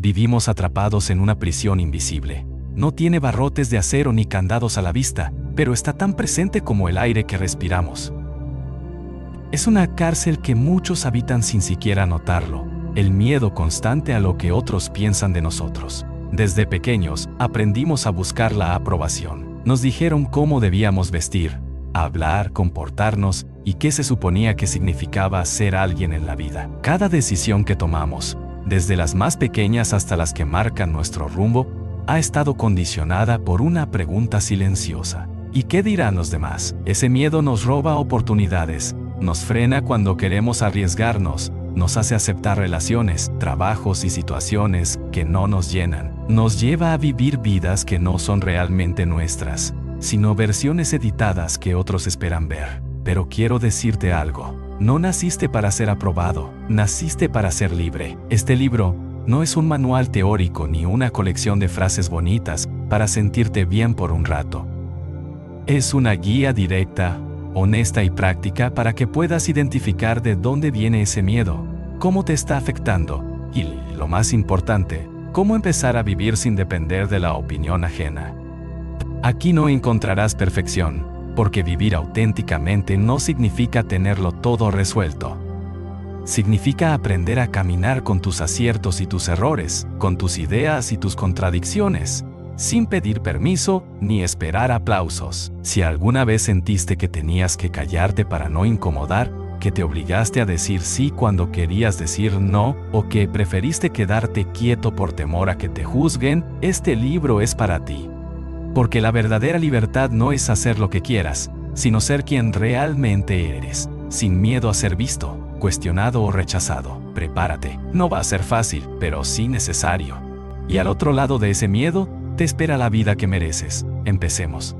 Vivimos atrapados en una prisión invisible. No tiene barrotes de acero ni candados a la vista, pero está tan presente como el aire que respiramos. Es una cárcel que muchos habitan sin siquiera notarlo, el miedo constante a lo que otros piensan de nosotros. Desde pequeños, aprendimos a buscar la aprobación. Nos dijeron cómo debíamos vestir, hablar, comportarnos y qué se suponía que significaba ser alguien en la vida. Cada decisión que tomamos, desde las más pequeñas hasta las que marcan nuestro rumbo, ha estado condicionada por una pregunta silenciosa. ¿Y qué dirán los demás? Ese miedo nos roba oportunidades, nos frena cuando queremos arriesgarnos, nos hace aceptar relaciones, trabajos y situaciones que no nos llenan. Nos lleva a vivir vidas que no son realmente nuestras, sino versiones editadas que otros esperan ver. Pero quiero decirte algo. No naciste para ser aprobado, naciste para ser libre. Este libro no es un manual teórico ni una colección de frases bonitas para sentirte bien por un rato. Es una guía directa, honesta y práctica para que puedas identificar de dónde viene ese miedo, cómo te está afectando y, lo más importante, cómo empezar a vivir sin depender de la opinión ajena. Aquí no encontrarás perfección, porque vivir auténticamente no significa tenerlo todo resuelto. Significa aprender a caminar con tus aciertos y tus errores, con tus ideas y tus contradicciones, sin pedir permiso ni esperar aplausos. Si alguna vez sentiste que tenías que callarte para no incomodar, que te obligaste a decir sí cuando querías decir no, o que preferiste quedarte quieto por temor a que te juzguen, este libro es para ti. Porque la verdadera libertad no es hacer lo que quieras, sino ser quien realmente eres, sin miedo a ser visto, cuestionado o rechazado. Prepárate, no va a ser fácil, pero sí necesario. Y al otro lado de ese miedo, te espera la vida que mereces. Empecemos.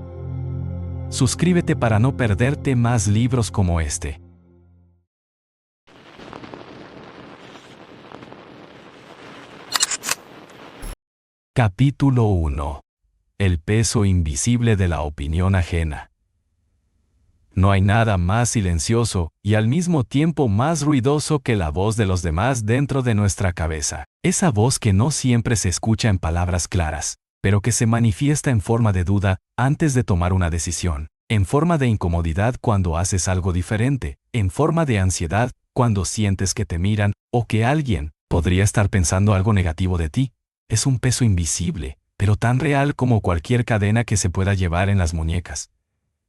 Suscríbete para no perderte más libros como este. Capítulo 1. El peso invisible de la opinión ajena. No hay nada más silencioso y al mismo tiempo más ruidoso que la voz de los demás dentro de nuestra cabeza. Esa voz que no siempre se escucha en palabras claras, pero que se manifiesta en forma de duda antes de tomar una decisión, en forma de incomodidad cuando haces algo diferente, en forma de ansiedad cuando sientes que te miran o que alguien podría estar pensando algo negativo de ti. Es un peso invisible, pero tan real como cualquier cadena que se pueda llevar en las muñecas.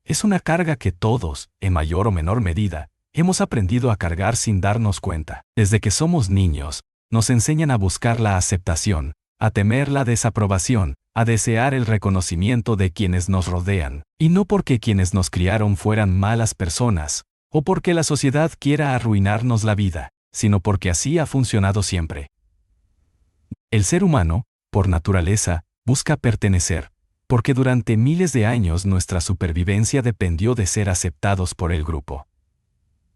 Es una carga que todos, en mayor o menor medida, hemos aprendido a cargar sin darnos cuenta. Desde que somos niños, nos enseñan a buscar la aceptación, a temer la desaprobación, a desear el reconocimiento de quienes nos rodean. Y no porque quienes nos criaron fueran malas personas, o porque la sociedad quiera arruinarnos la vida, sino porque así ha funcionado siempre. El ser humano, por naturaleza, busca pertenecer, porque durante miles de años nuestra supervivencia dependió de ser aceptados por el grupo.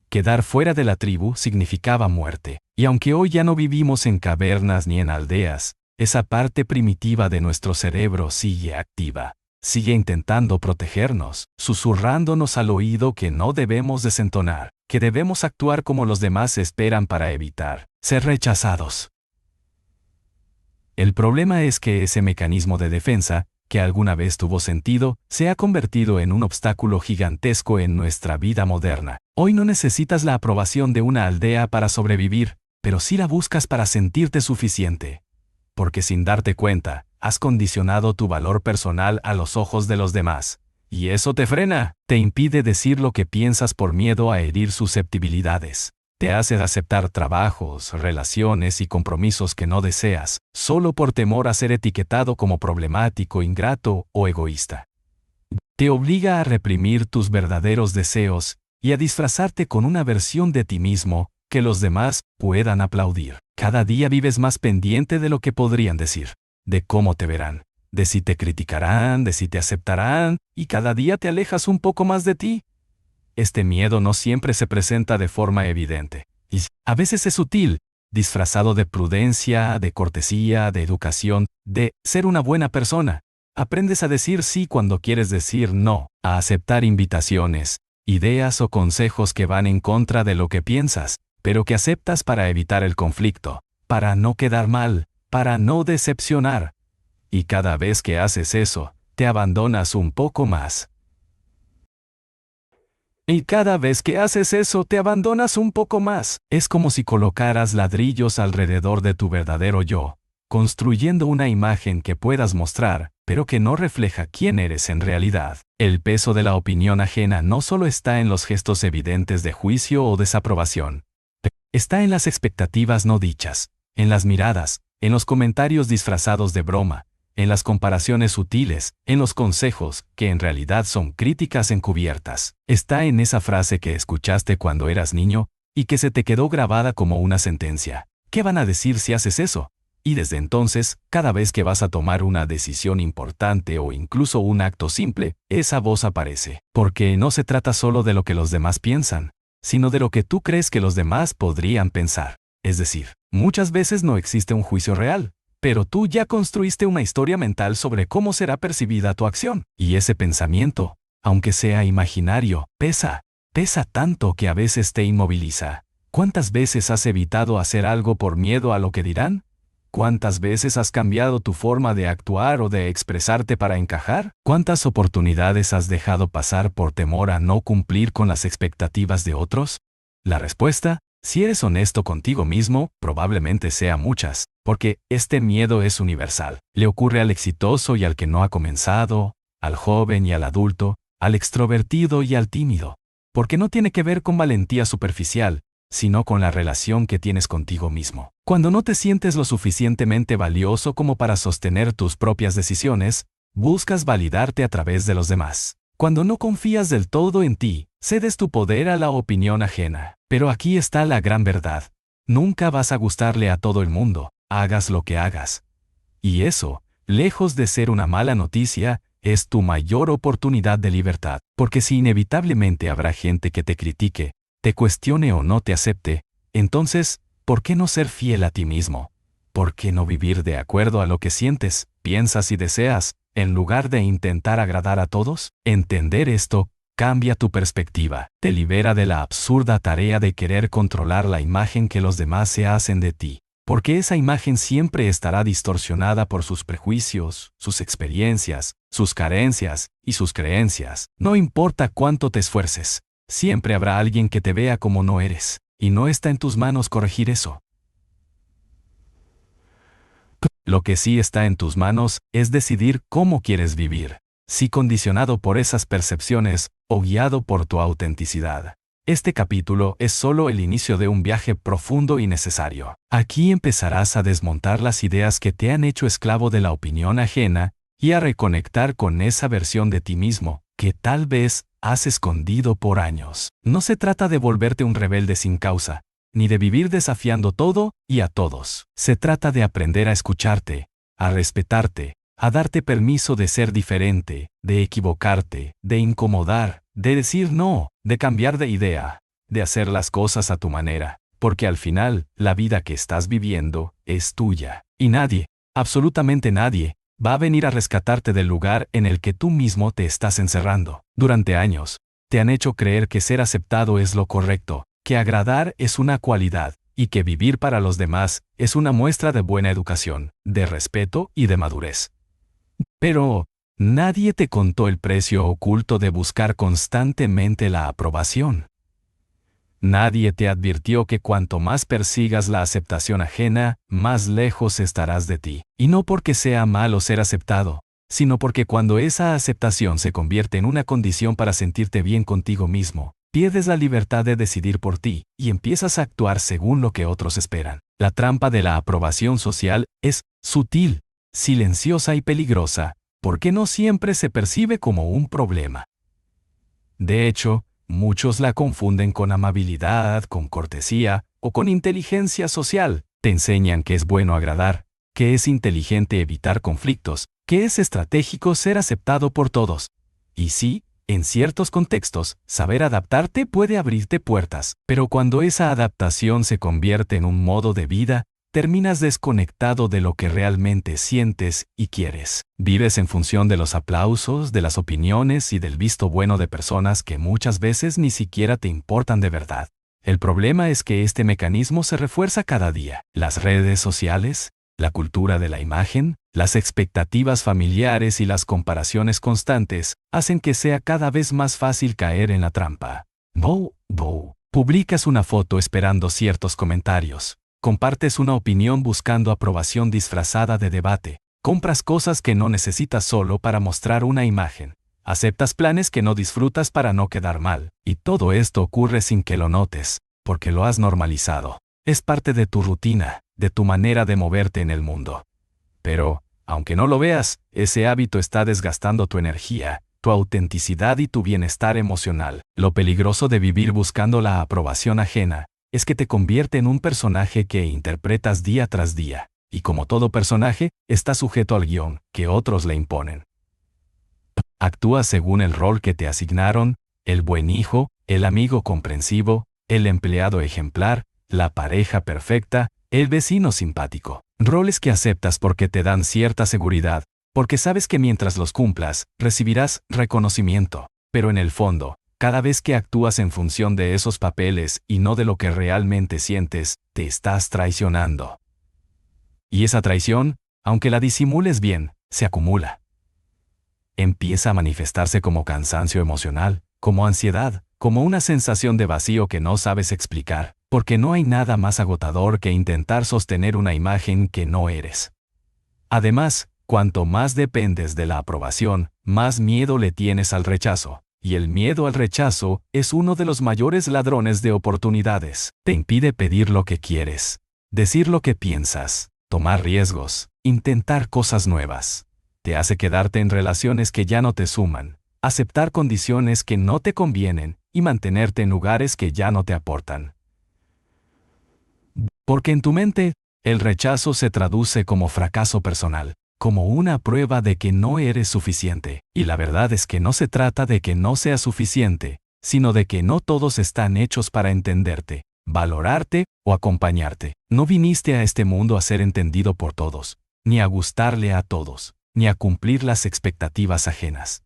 Quedar fuera de la tribu significaba muerte, y aunque hoy ya no vivimos en cavernas ni en aldeas, esa parte primitiva de nuestro cerebro sigue activa, sigue intentando protegernos, susurrándonos al oído que no debemos desentonar, que debemos actuar como los demás esperan para evitar ser rechazados. El problema es que ese mecanismo de defensa, que alguna vez tuvo sentido, se ha convertido en un obstáculo gigantesco en nuestra vida moderna. Hoy no necesitas la aprobación de una aldea para sobrevivir, pero sí la buscas para sentirte suficiente. Porque sin darte cuenta, has condicionado tu valor personal a los ojos de los demás. Y eso te frena, te impide decir lo que piensas por miedo a herir susceptibilidades. Te hace aceptar trabajos, relaciones y compromisos que no deseas, solo por temor a ser etiquetado como problemático, ingrato o egoísta. Te obliga a reprimir tus verdaderos deseos y a disfrazarte con una versión de ti mismo que los demás puedan aplaudir. Cada día vives más pendiente de lo que podrían decir, de cómo te verán, de si te criticarán, de si te aceptarán, y cada día te alejas un poco más de ti. Este miedo no siempre se presenta de forma evidente, y a veces es sutil, disfrazado de prudencia, de cortesía, de educación, de ser una buena persona. Aprendes a decir sí cuando quieres decir no, a aceptar invitaciones, ideas o consejos que van en contra de lo que piensas, pero que aceptas para evitar el conflicto, para no quedar mal, para no decepcionar. Y cada vez que haces eso, te abandonas un poco más. Y cada vez que haces eso, te abandonas un poco más. Es como si colocaras ladrillos alrededor de tu verdadero yo, construyendo una imagen que puedas mostrar, pero que no refleja quién eres en realidad. El peso de la opinión ajena no solo está en los gestos evidentes de juicio o desaprobación. Está en las expectativas no dichas, en las miradas, en los comentarios disfrazados de broma, en las comparaciones sutiles, en los consejos, que en realidad son críticas encubiertas. Está en esa frase que escuchaste cuando eras niño y que se te quedó grabada como una sentencia. ¿Qué van a decir si haces eso? Y desde entonces, cada vez que vas a tomar una decisión importante o incluso un acto simple, esa voz aparece. Porque no se trata solo de lo que los demás piensan, sino de lo que tú crees que los demás podrían pensar. Es decir, muchas veces no existe un juicio real, pero tú ya construiste una historia mental sobre cómo será percibida tu acción. Y ese pensamiento, aunque sea imaginario, pesa tanto que a veces te inmoviliza. ¿Cuántas veces has evitado hacer algo por miedo a lo que dirán? ¿Cuántas veces has cambiado tu forma de actuar o de expresarte para encajar? ¿Cuántas oportunidades has dejado pasar por temor a no cumplir con las expectativas de otros? La respuesta, si eres honesto contigo mismo, probablemente sea muchas, porque este miedo es universal. Le ocurre al exitoso y al que no ha comenzado, al joven y al adulto, al extrovertido y al tímido. Porque no tiene que ver con valentía superficial, sino con la relación que tienes contigo mismo. Cuando no te sientes lo suficientemente valioso como para sostener tus propias decisiones, buscas validarte a través de los demás. Cuando no confías del todo en ti, cedes tu poder a la opinión ajena. Pero aquí está la gran verdad. Nunca vas a gustarle a todo el mundo, hagas lo que hagas. Y eso, lejos de ser una mala noticia, es tu mayor oportunidad de libertad. Porque si inevitablemente habrá gente que te critique, te cuestione o no te acepte, entonces, ¿por qué no ser fiel a ti mismo? ¿Por qué no vivir de acuerdo a lo que sientes, piensas y deseas, en lugar de intentar agradar a todos? Entender esto cambia tu perspectiva, te libera de la absurda tarea de querer controlar la imagen que los demás se hacen de ti, porque esa imagen siempre estará distorsionada por sus prejuicios, sus experiencias, sus carencias y sus creencias. No importa cuánto te esfuerces, siempre habrá alguien que te vea como no eres, y no está en tus manos corregir eso. Lo que sí está en tus manos es decidir cómo quieres vivir, si condicionado por esas percepciones o guiado por tu autenticidad. Este capítulo es solo el inicio de un viaje profundo y necesario. Aquí empezarás a desmontar las ideas que te han hecho esclavo de la opinión ajena y a reconectar con esa versión de ti mismo que tal vez has escondido por años. No se trata de volverte un rebelde sin causa, ni de vivir desafiando todo y a todos. Se trata de aprender a escucharte, a respetarte, a darte permiso de ser diferente, de equivocarte, de incomodar, de decir no, de cambiar de idea, de hacer las cosas a tu manera, porque al final, la vida que estás viviendo es tuya. Y nadie, absolutamente nadie, va a venir a rescatarte del lugar en el que tú mismo te estás encerrando. Durante años, te han hecho creer que ser aceptado es lo correcto, que agradar es una cualidad, y que vivir para los demás es una muestra de buena educación, de respeto y de madurez. Pero nadie te contó el precio oculto de buscar constantemente la aprobación. Nadie te advirtió que cuanto más persigas la aceptación ajena, más lejos estarás de ti. Y no porque sea malo ser aceptado, sino porque cuando esa aceptación se convierte en una condición para sentirte bien contigo mismo, pierdes la libertad de decidir por ti y empiezas a actuar según lo que otros esperan. La trampa de la aprobación social es sutil, silenciosa y peligrosa, porque no siempre se percibe como un problema. De hecho, muchos la confunden con amabilidad, con cortesía o con inteligencia social. Te enseñan que es bueno agradar, que es inteligente evitar conflictos, que es estratégico ser aceptado por todos. Y sí, en ciertos contextos, saber adaptarte puede abrirte puertas, pero cuando esa adaptación se convierte en un modo de vida, terminas desconectado de lo que realmente sientes y quieres. Vives en función de los aplausos, de las opiniones y del visto bueno de personas que muchas veces ni siquiera te importan de verdad. El problema es que este mecanismo se refuerza cada día. Las redes sociales, La cultura de la imagen, las expectativas familiares y las comparaciones constantes hacen que sea cada vez más fácil caer en la trampa. Publicas una foto esperando ciertos comentarios. Compartes una opinión buscando aprobación disfrazada de debate. Compras cosas que no necesitas solo para mostrar una imagen. Aceptas planes que no disfrutas para no quedar mal. Y todo esto ocurre sin que lo notes, porque lo has normalizado. Es parte de tu rutina, de tu manera de moverte en el mundo. Pero, aunque no lo veas, ese hábito está desgastando tu energía, tu autenticidad y tu bienestar emocional. Lo peligroso de vivir buscando la aprobación ajena es que te convierte en un personaje que interpretas día tras día, y como todo personaje, está sujeto al guión que otros le imponen. Actúas según el rol que te asignaron, el buen hijo, el amigo comprensivo, el empleado ejemplar, la pareja perfecta, el vecino simpático. Roles que aceptas porque te dan cierta seguridad, porque sabes que mientras los cumplas, recibirás reconocimiento. Pero en el fondo, cada vez que actúas en función de esos papeles y no de lo que realmente sientes, te estás traicionando. Y esa traición, aunque la disimules bien, se acumula. Empieza a manifestarse como cansancio emocional, como ansiedad, como una sensación de vacío que no sabes explicar, porque no hay nada más agotador que intentar sostener una imagen que no eres. Además, cuanto más dependes de la aprobación, más miedo le tienes al rechazo, y el miedo al rechazo es uno de los mayores ladrones de oportunidades. Te impide pedir lo que quieres, decir lo que piensas, tomar riesgos, intentar cosas nuevas. Te hace quedarte en relaciones que ya no te suman, aceptar condiciones que no te convienen y mantenerte en lugares que ya no te aportan. Porque en tu mente, el rechazo se traduce como fracaso personal, como una prueba de que no eres suficiente. Y la verdad es que no se trata de que no seas suficiente, sino de que no todos están hechos para entenderte, valorarte o acompañarte. No viniste a este mundo a ser entendido por todos, ni a gustarle a todos, ni a cumplir las expectativas ajenas.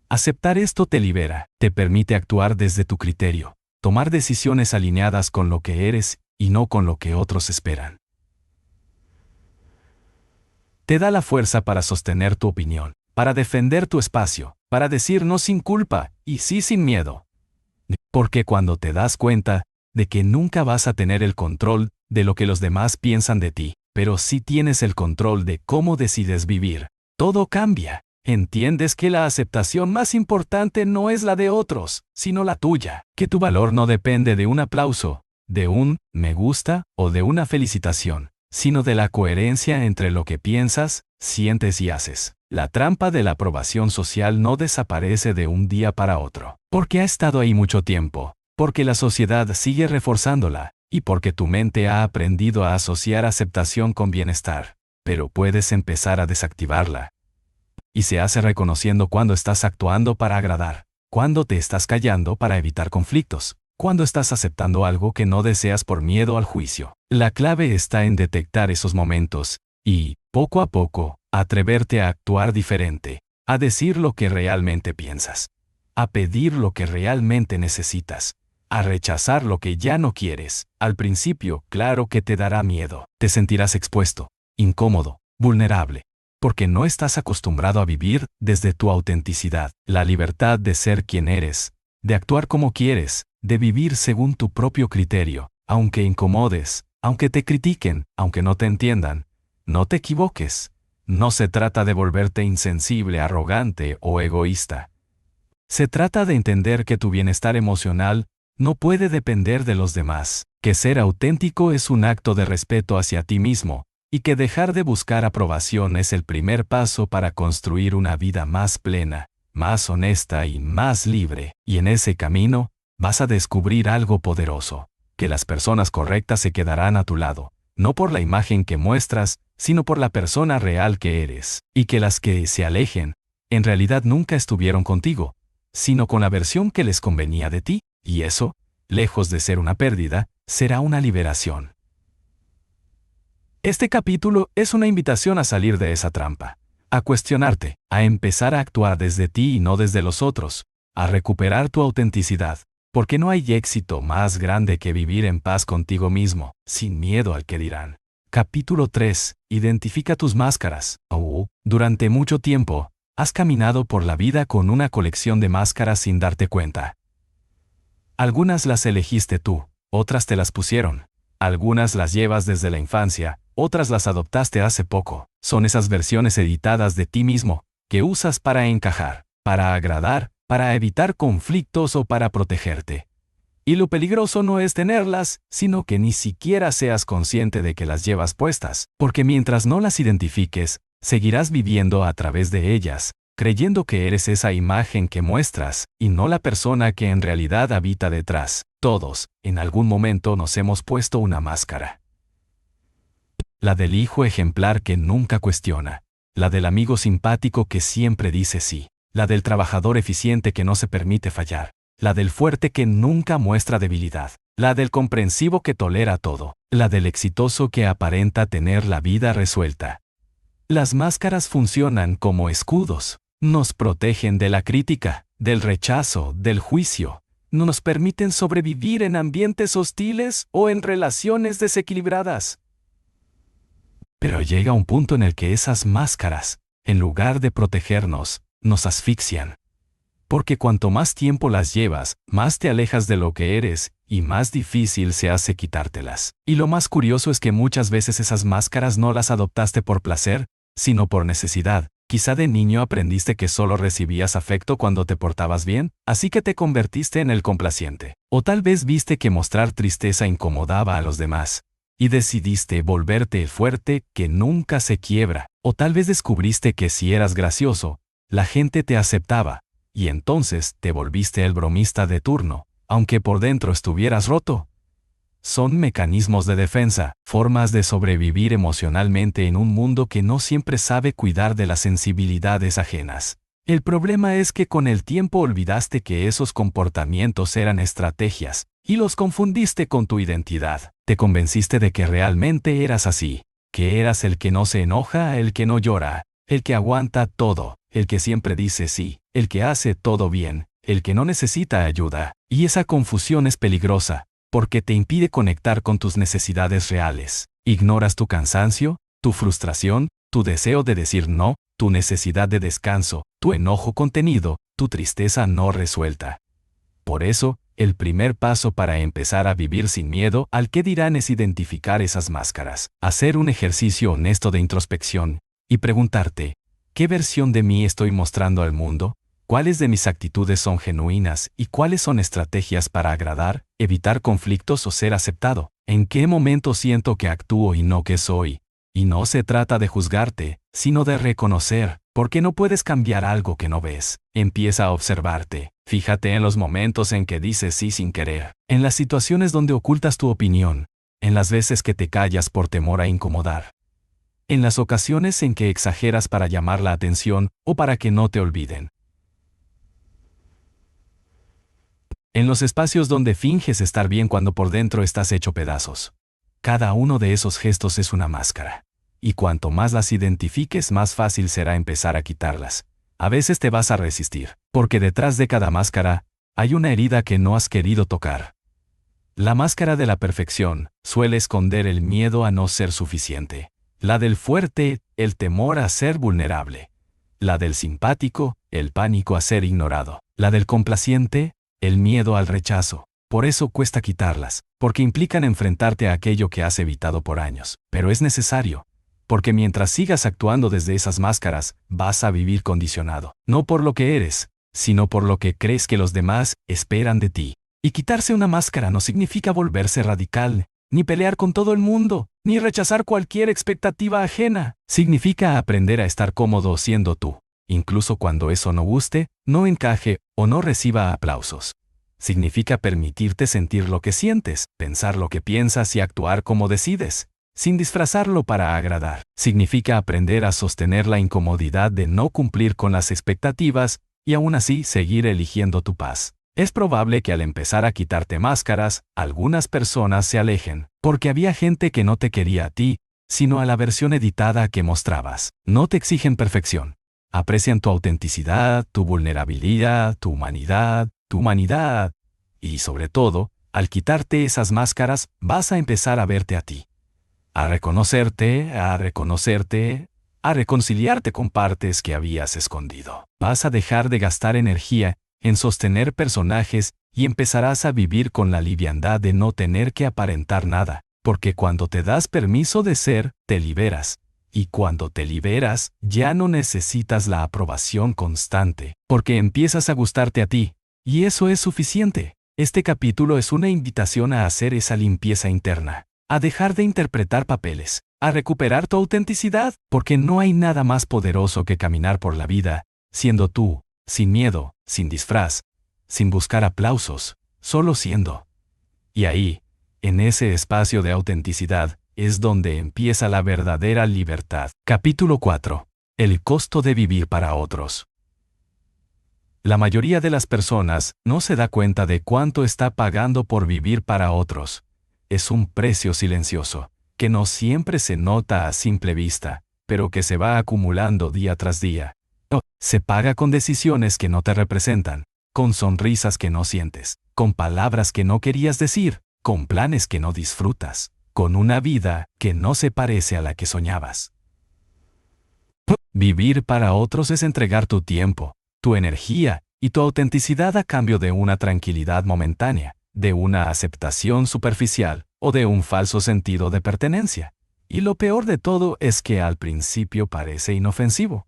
Aceptar esto te libera, te permite actuar desde tu criterio, tomar decisiones alineadas con lo que eres y no con lo que otros esperan. Te da la fuerza para sostener tu opinión, para defender tu espacio, para decir no sin culpa y sí sin miedo. Porque cuando te das cuenta de que nunca vas a tener el control de lo que los demás piensan de ti, pero sí tienes el control de cómo decides vivir, todo cambia. Entiendes que la aceptación más importante no es la de otros, sino la tuya, que tu valor no depende de un aplauso, de un me gusta o de una felicitación, sino de la coherencia entre lo que piensas, sientes y haces. La trampa de la aprobación social no desaparece de un día para otro, porque ha estado ahí mucho tiempo, porque la sociedad sigue reforzándola, y porque tu mente ha aprendido a asociar aceptación con bienestar. Pero puedes empezar a desactivarla. Y se hace reconociendo cuando estás actuando para agradar, cuando te estás callando para evitar conflictos, cuando estás aceptando algo que no deseas por miedo al juicio. La clave está en detectar esos momentos y, poco a poco, atreverte a actuar diferente, a decir lo que realmente piensas, a pedir lo que realmente necesitas, a rechazar lo que ya no quieres. Al principio, claro que te dará miedo, te sentirás expuesto, incómodo, vulnerable, porque no estás acostumbrado a vivir desde tu autenticidad, la libertad de ser quien eres, de actuar como quieres, de vivir según tu propio criterio, aunque incomodes, aunque te critiquen, aunque no te entiendan. No te equivoques. No se trata de volverte insensible, arrogante o egoísta. Se trata de entender que tu bienestar emocional no puede depender de los demás, que ser auténtico es un acto de respeto hacia ti mismo, y que dejar de buscar aprobación es el primer paso para construir una vida más plena, más honesta y más libre. Y en ese camino, vas a descubrir algo poderoso, que las personas correctas se quedarán a tu lado, no por la imagen que muestras, sino por la persona real que eres, y que las que se alejen, en realidad nunca estuvieron contigo, sino con la versión que les convenía de ti, y eso, lejos de ser una pérdida, será una liberación. Este capítulo es una invitación a salir de esa trampa, a cuestionarte, a empezar a actuar desde ti y no desde los otros, a recuperar tu autenticidad, porque no hay éxito más grande que vivir en paz contigo mismo, sin miedo al que dirán. Capítulo 3. Identifica tus máscaras. Durante mucho tiempo, has caminado por la vida con una colección de máscaras sin darte cuenta. Algunas las elegiste tú, otras te las pusieron. Algunas las llevas desde la infancia, otras las adoptaste hace poco. Son esas versiones editadas de ti mismo, que usas para encajar, para agradar, para evitar conflictos o para protegerte. Y lo peligroso no es tenerlas, sino que ni siquiera seas consciente de que las llevas puestas, porque mientras no las identifiques, seguirás viviendo a través de ellas, creyendo que eres esa imagen que muestras, y no la persona que en realidad habita detrás. Todos, en algún momento nos hemos puesto una máscara. La del hijo ejemplar que nunca cuestiona, la del amigo simpático que siempre dice sí, la del trabajador eficiente que no se permite fallar, la del fuerte que nunca muestra debilidad, la del comprensivo que tolera todo, la del exitoso que aparenta tener la vida resuelta. Las máscaras funcionan como escudos. Nos protegen de la crítica, del rechazo, del juicio. No nos permiten sobrevivir en ambientes hostiles o en relaciones desequilibradas. Pero llega un punto en el que esas máscaras, en lugar de protegernos, nos asfixian. Porque cuanto más tiempo las llevas, más te alejas de lo que eres y más difícil se hace quitártelas. Y lo más curioso es que muchas veces esas máscaras no las adoptaste por placer, sino por necesidad. Quizá de niño aprendiste que solo recibías afecto cuando te portabas bien, así que te convertiste en el complaciente. O tal vez viste que mostrar tristeza incomodaba a los demás, y decidiste volverte el fuerte que nunca se quiebra. O tal vez descubriste que si eras gracioso, la gente te aceptaba, y entonces te volviste el bromista de turno, aunque por dentro estuvieras roto. Son mecanismos de defensa, formas de sobrevivir emocionalmente en un mundo que no siempre sabe cuidar de las sensibilidades ajenas. El problema es que con el tiempo olvidaste que esos comportamientos eran estrategias, y los confundiste con tu identidad. Te convenciste de que realmente eras así, que eras el que no se enoja, el que no llora, el que aguanta todo, el que siempre dice sí, el que hace todo bien, el que no necesita ayuda. Y esa confusión es peligrosa, porque te impide conectar con tus necesidades reales. Ignoras tu cansancio, tu frustración, tu deseo de decir no, tu necesidad de descanso, tu enojo contenido, tu tristeza no resuelta. Por eso, el primer paso para empezar a vivir sin miedo al qué dirán es identificar esas máscaras, hacer un ejercicio honesto de introspección, y preguntarte, ¿qué versión de mí estoy mostrando al mundo? ¿Cuáles de mis actitudes son genuinas y cuáles son estrategias para agradar, evitar conflictos o ser aceptado? ¿En qué momento siento que actúo y no que soy? Y no se trata de juzgarte, sino de reconocer, porque no puedes cambiar algo que no ves. Empieza a observarte. Fíjate en los momentos en que dices sí sin querer, en las situaciones donde ocultas tu opinión, en las veces que te callas por temor a incomodar, en las ocasiones en que exageras para llamar la atención o para que no te olviden. En los espacios donde finges estar bien cuando por dentro estás hecho pedazos. Cada uno de esos gestos es una máscara. Y cuanto más las identifiques, más fácil será empezar a quitarlas. A veces te vas a resistir, porque detrás de cada máscara, hay una herida que no has querido tocar. La máscara de la perfección suele esconder el miedo a no ser suficiente. La del fuerte, el temor a ser vulnerable. La del simpático, el pánico a ser ignorado. La del complaciente, el miedo al rechazo. Por eso cuesta quitarlas, porque implican enfrentarte a aquello que has evitado por años. Pero es necesario, porque mientras sigas actuando desde esas máscaras, vas a vivir condicionado. No por lo que eres, sino por lo que crees que los demás esperan de ti. Y quitarse una máscara no significa volverse radical, ni pelear con todo el mundo, ni rechazar cualquier expectativa ajena. Significa aprender a estar cómodo siendo tú, incluso cuando eso no guste, no encaje o no reciba aplausos. Significa permitirte sentir lo que sientes, pensar lo que piensas y actuar como decides, sin disfrazarlo para agradar. Significa aprender a sostener la incomodidad de no cumplir con las expectativas y aún así seguir eligiendo tu paz. Es probable que al empezar a quitarte máscaras, algunas personas se alejen, porque había gente que no te quería a ti, sino a la versión editada que mostrabas. No te exigen perfección. Aprecian tu autenticidad, tu vulnerabilidad, tu humanidad, y sobre todo, al quitarte esas máscaras, vas a empezar a verte a ti. a reconciliarte con partes que habías escondido. Vas a dejar de gastar energía en sostener personajes y empezarás a vivir con la liviandad de no tener que aparentar nada, porque cuando te das permiso de ser, te liberas. Y cuando te liberas, ya no necesitas la aprobación constante, porque empiezas a gustarte a ti. Y eso es suficiente. Este capítulo es una invitación a hacer esa limpieza interna, a dejar de interpretar papeles, a recuperar tu autenticidad, porque no hay nada más poderoso que caminar por la vida, siendo tú, sin miedo, sin disfraz, sin buscar aplausos, solo siendo. Y ahí, en ese espacio de autenticidad, es donde empieza la verdadera libertad. Capítulo 4. El costo de vivir para otros. La mayoría de las personas no se da cuenta de cuánto está pagando por vivir para otros. Es un precio silencioso, que no siempre se nota a simple vista, pero que se va acumulando día tras día. Se paga con decisiones que no te representan, con sonrisas que no sientes, con palabras que no querías decir, con planes que no disfrutas, con una vida que no se parece a la que soñabas. Vivir para otros es entregar tu tiempo, tu energía y tu autenticidad a cambio de una tranquilidad momentánea, de una aceptación superficial o de un falso sentido de pertenencia. Y lo peor de todo es que al principio parece inofensivo.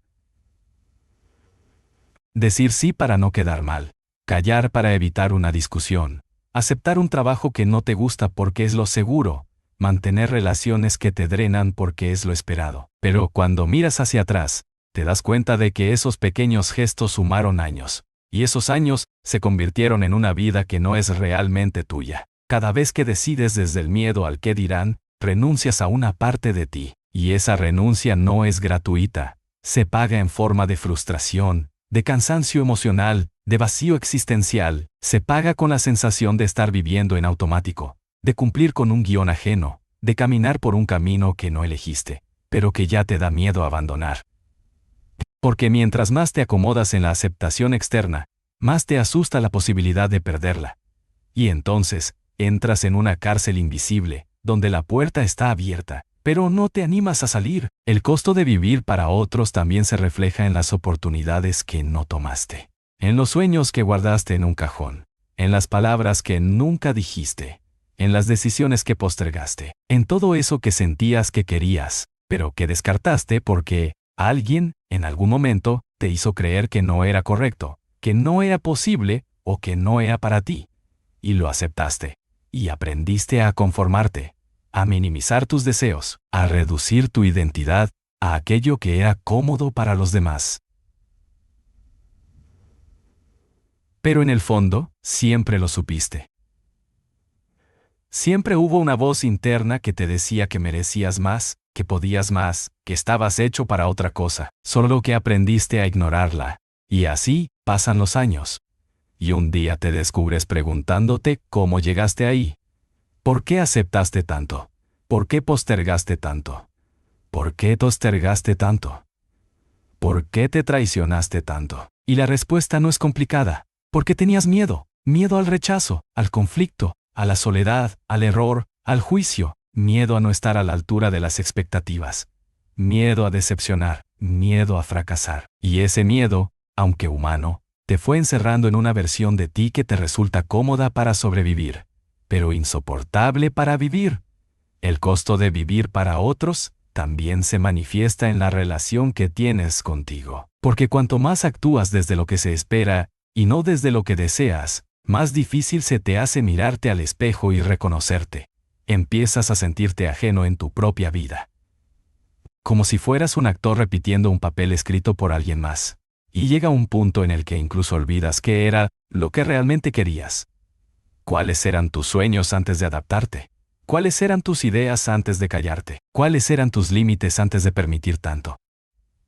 Decir sí para no quedar mal, callar para evitar una discusión, aceptar un trabajo que no te gusta porque es lo seguro, mantener relaciones que te drenan porque es lo esperado. Pero cuando miras hacia atrás, te das cuenta de que esos pequeños gestos sumaron años, y esos años se convirtieron en una vida que no es realmente tuya. Cada vez que decides desde el miedo al qué dirán, renuncias a una parte de ti, y esa renuncia no es gratuita. Se paga en forma de frustración, de cansancio emocional, de vacío existencial. Se paga con la sensación de estar viviendo en automático, de cumplir con un guión ajeno, de caminar por un camino que no elegiste, pero que ya te da miedo abandonar. Porque mientras más te acomodas en la aceptación externa, más te asusta la posibilidad de perderla. Y entonces, entras en una cárcel invisible, donde la puerta está abierta, pero no te animas a salir. El costo de vivir para otros también se refleja en las oportunidades que no tomaste, en los sueños que guardaste en un cajón, en las palabras que nunca dijiste, en las decisiones que postergaste, en todo eso que sentías que querías, pero que descartaste porque alguien, en algún momento, te hizo creer que no era correcto, que no era posible o que no era para ti. Y lo aceptaste. Y aprendiste a conformarte, a minimizar tus deseos, a reducir tu identidad a aquello que era cómodo para los demás. Pero en el fondo, siempre lo supiste. Siempre hubo una voz interna que te decía que merecías más, que podías más, que estabas hecho para otra cosa, solo que aprendiste a ignorarla. Y así pasan los años. Y un día te descubres preguntándote cómo llegaste ahí. ¿Por qué aceptaste tanto? ¿Por qué postergaste tanto? ¿Por qué postergaste tanto? ¿Por qué te traicionaste tanto? Y la respuesta no es complicada. Porque tenías miedo. Miedo al rechazo, al conflicto, a la soledad, al error, al juicio. Miedo a no estar a la altura de las expectativas. Miedo a decepcionar. Miedo a fracasar. Y ese miedo, aunque humano, te fue encerrando en una versión de ti que te resulta cómoda para sobrevivir, pero insoportable para vivir. El costo de vivir para otros también se manifiesta en la relación que tienes contigo. Porque cuanto más actúas desde lo que se espera y no desde lo que deseas, más difícil se te hace mirarte al espejo y reconocerte. Empiezas a sentirte ajeno en tu propia vida. Como si fueras un actor repitiendo un papel escrito por alguien más. Y llega un punto en el que incluso olvidas qué era lo que realmente querías. ¿Cuáles eran tus sueños antes de adaptarte? ¿Cuáles eran tus ideas antes de callarte? ¿Cuáles eran tus límites antes de permitir tanto?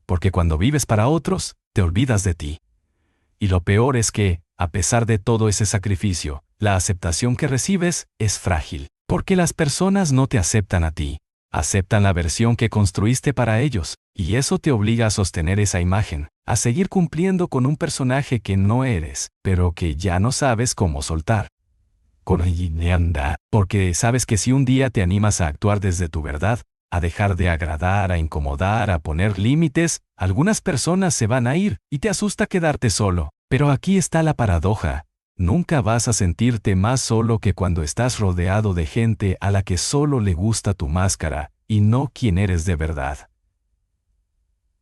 Porque cuando vives para otros, te olvidas de ti. Y lo peor es que, a pesar de todo ese sacrificio, la aceptación que recibes es frágil. Porque las personas no te aceptan a ti. Aceptan la versión que construiste para ellos, y eso te obliga a sostener esa imagen, a seguir cumpliendo con un personaje que no eres, pero que ya no sabes cómo soltar. Porque sabes que si un día te animas a actuar desde tu verdad, a dejar de agradar, a incomodar, a poner límites, algunas personas se van a ir y te asusta quedarte solo. Pero aquí está la paradoja. Nunca vas a sentirte más solo que cuando estás rodeado de gente a la que solo le gusta tu máscara y no quien eres de verdad.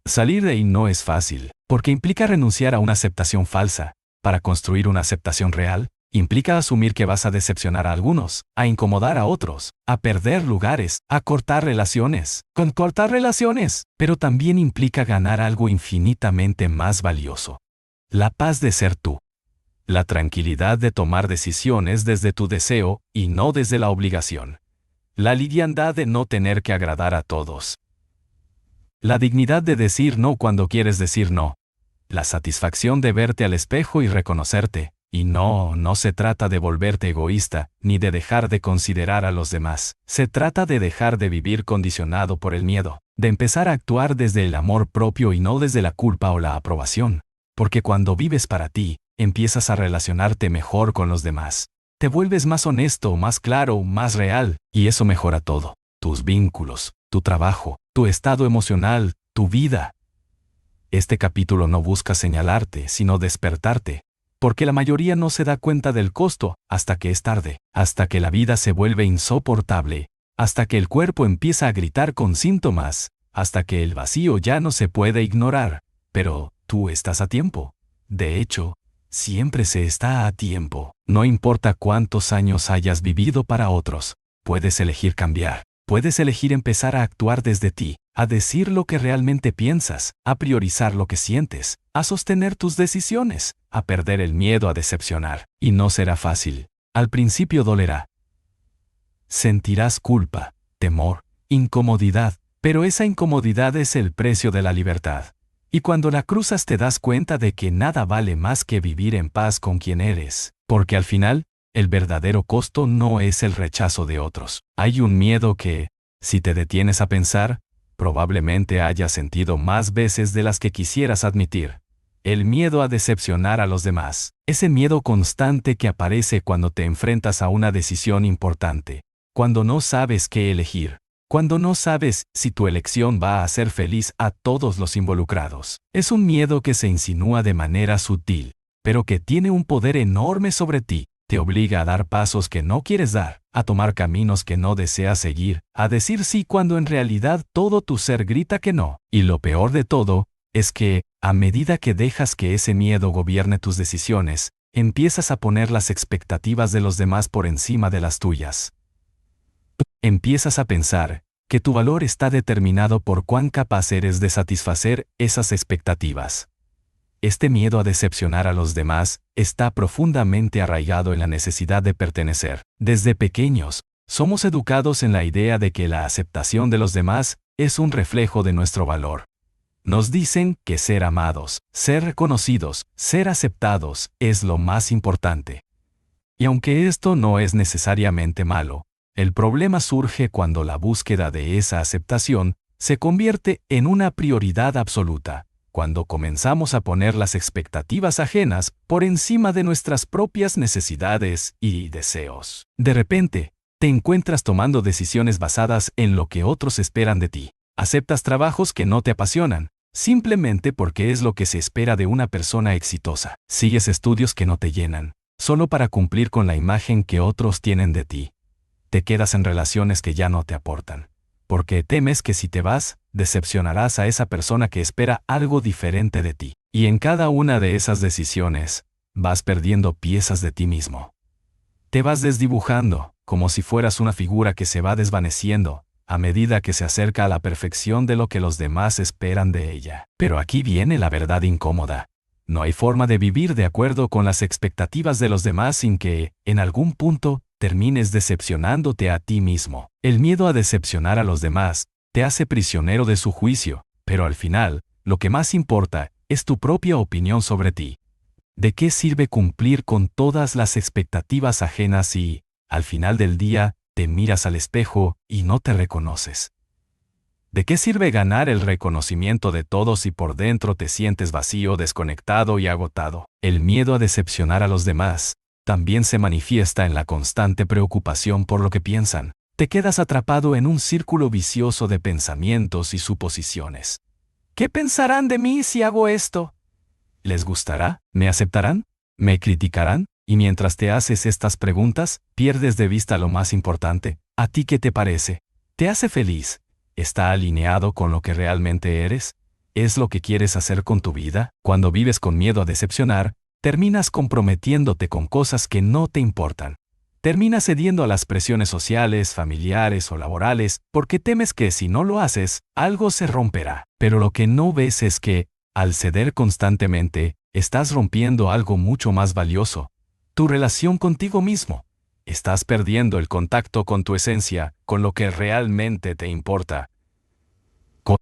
Salir de ahí no es fácil, porque implica renunciar a una aceptación falsa. Para construir una aceptación real, implica asumir que vas a decepcionar a algunos, a incomodar a otros, a perder lugares, a cortar relaciones. Con cortar relaciones, pero también implica ganar algo infinitamente más valioso. La paz de ser tú. La tranquilidad de tomar decisiones desde tu deseo y no desde la obligación. La liviandad de no tener que agradar a todos. La dignidad de decir no cuando quieres decir no. La satisfacción de verte al espejo y reconocerte. Y no se trata de volverte egoísta, ni de dejar de considerar a los demás. Se trata de dejar de vivir condicionado por el miedo, de empezar a actuar desde el amor propio y no desde la culpa o la aprobación. Porque cuando vives para ti, empiezas a relacionarte mejor con los demás. Te vuelves más honesto, más claro, más real, y eso mejora todo. Tus vínculos, tu trabajo, tu estado emocional, tu vida. Este capítulo no busca señalarte, sino despertarte. Porque la mayoría no se da cuenta del costo hasta que es tarde, hasta que la vida se vuelve insoportable, hasta que el cuerpo empieza a gritar con síntomas, hasta que el vacío ya no se puede ignorar. Pero tú estás a tiempo. De hecho, siempre se está a tiempo. No importa cuántos años hayas vivido para otros, puedes elegir cambiar. Puedes elegir empezar a actuar desde ti, a decir lo que realmente piensas, a priorizar lo que sientes, a sostener tus decisiones, a perder el miedo a decepcionar. Y no será fácil. Al principio dolerá. Sentirás culpa, temor, incomodidad, pero esa incomodidad es el precio de la libertad. Y cuando la cruzas te das cuenta de que nada vale más que vivir en paz con quien eres, porque al final, el verdadero costo no es el rechazo de otros. Hay un miedo que, si te detienes a pensar, probablemente hayas sentido más veces de las que quisieras admitir. El miedo a decepcionar a los demás. Ese miedo constante que aparece cuando te enfrentas a una decisión importante. Cuando no sabes qué elegir. Cuando no sabes si tu elección va a hacer feliz a todos los involucrados. Es un miedo que se insinúa de manera sutil, pero que tiene un poder enorme sobre ti. Te obliga a dar pasos que no quieres dar, a tomar caminos que no deseas seguir, a decir sí cuando en realidad todo tu ser grita que no. Y lo peor de todo, es que, a medida que dejas que ese miedo gobierne tus decisiones, empiezas a poner las expectativas de los demás por encima de las tuyas. Empiezas a pensar que tu valor está determinado por cuán capaz eres de satisfacer esas expectativas. Este miedo a decepcionar a los demás está profundamente arraigado en la necesidad de pertenecer. Desde pequeños, somos educados en la idea de que la aceptación de los demás es un reflejo de nuestro valor. Nos dicen que ser amados, ser reconocidos, ser aceptados es lo más importante. Y aunque esto no es necesariamente malo, el problema surge cuando la búsqueda de esa aceptación se convierte en una prioridad absoluta. Cuando comenzamos a poner las expectativas ajenas por encima de nuestras propias necesidades y deseos. De repente, te encuentras tomando decisiones basadas en lo que otros esperan de ti. Aceptas trabajos que no te apasionan, simplemente porque es lo que se espera de una persona exitosa. Sigues estudios que no te llenan, solo para cumplir con la imagen que otros tienen de ti. Te quedas en relaciones que ya no te aportan, porque temes que si te vas, decepcionarás a esa persona que espera algo diferente de ti. Y en cada una de esas decisiones, vas perdiendo piezas de ti mismo. Te vas desdibujando, como si fueras una figura que se va desvaneciendo, a medida que se acerca a la perfección de lo que los demás esperan de ella. Pero aquí viene la verdad incómoda. No hay forma de vivir de acuerdo con las expectativas de los demás sin que, en algún punto, termines decepcionándote a ti mismo. El miedo a decepcionar a los demás te hace prisionero de su juicio, pero al final, lo que más importa es tu propia opinión sobre ti. ¿De qué sirve cumplir con todas las expectativas ajenas si, al final del día, te miras al espejo y no te reconoces? ¿De qué sirve ganar el reconocimiento de todos si por dentro te sientes vacío, desconectado y agotado? El miedo a decepcionar a los demás también se manifiesta en la constante preocupación por lo que piensan. te quedas atrapado en un círculo vicioso de pensamientos y suposiciones. ¿Qué pensarán de mí si hago esto? ¿Les gustará? ¿Me aceptarán? ¿Me criticarán? Y mientras te haces estas preguntas, pierdes de vista lo más importante. ¿A ti qué te parece? ¿Te hace feliz? ¿Está alineado con lo que realmente eres? ¿Es lo que quieres hacer con tu vida? Cuando vives con miedo a decepcionar, terminas comprometiéndote con cosas que no te importan. Terminas cediendo a las presiones sociales, familiares o laborales, porque temes que si no lo haces, algo se romperá. Pero lo que no ves es que, al ceder constantemente, estás rompiendo algo mucho más valioso: tu relación contigo mismo. Estás perdiendo el contacto con tu esencia, con lo que realmente te importa.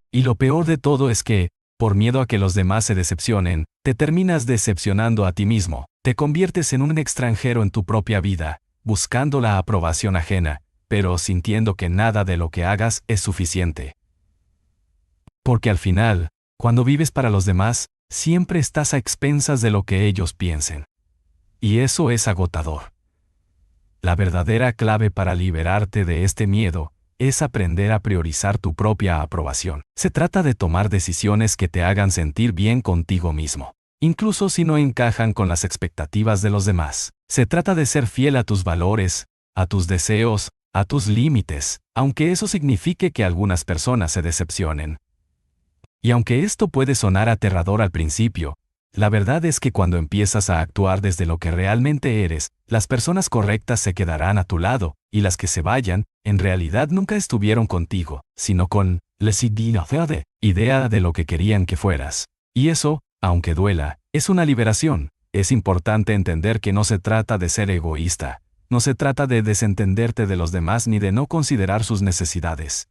Y lo peor de todo es que, por miedo a que los demás se decepcionen, te terminas decepcionando a ti mismo. Te conviertes en un extranjero en tu propia vida, buscando la aprobación ajena, pero sintiendo que nada de lo que hagas es suficiente. Porque al final, cuando vives para los demás, siempre estás a expensas de lo que ellos piensen. Y eso es agotador. La verdadera clave para liberarte de este miedo es aprender a priorizar tu propia aprobación. Se trata de tomar decisiones que te hagan sentir bien contigo mismo, incluso si no encajan con las expectativas de los demás. Se trata de ser fiel a tus valores, a tus deseos, a tus límites, aunque eso signifique que algunas personas se decepcionen. Y aunque esto puede sonar aterrador al principio, la verdad es que cuando empiezas a actuar desde lo que realmente eres, las personas correctas se quedarán a tu lado, y las que se vayan, en realidad nunca estuvieron contigo, sino con la idea de lo que querían que fueras. Y eso, aunque duela, es una liberación. Es importante entender que no se trata de ser egoísta, no se trata de desentenderte de los demás ni de no considerar sus necesidades.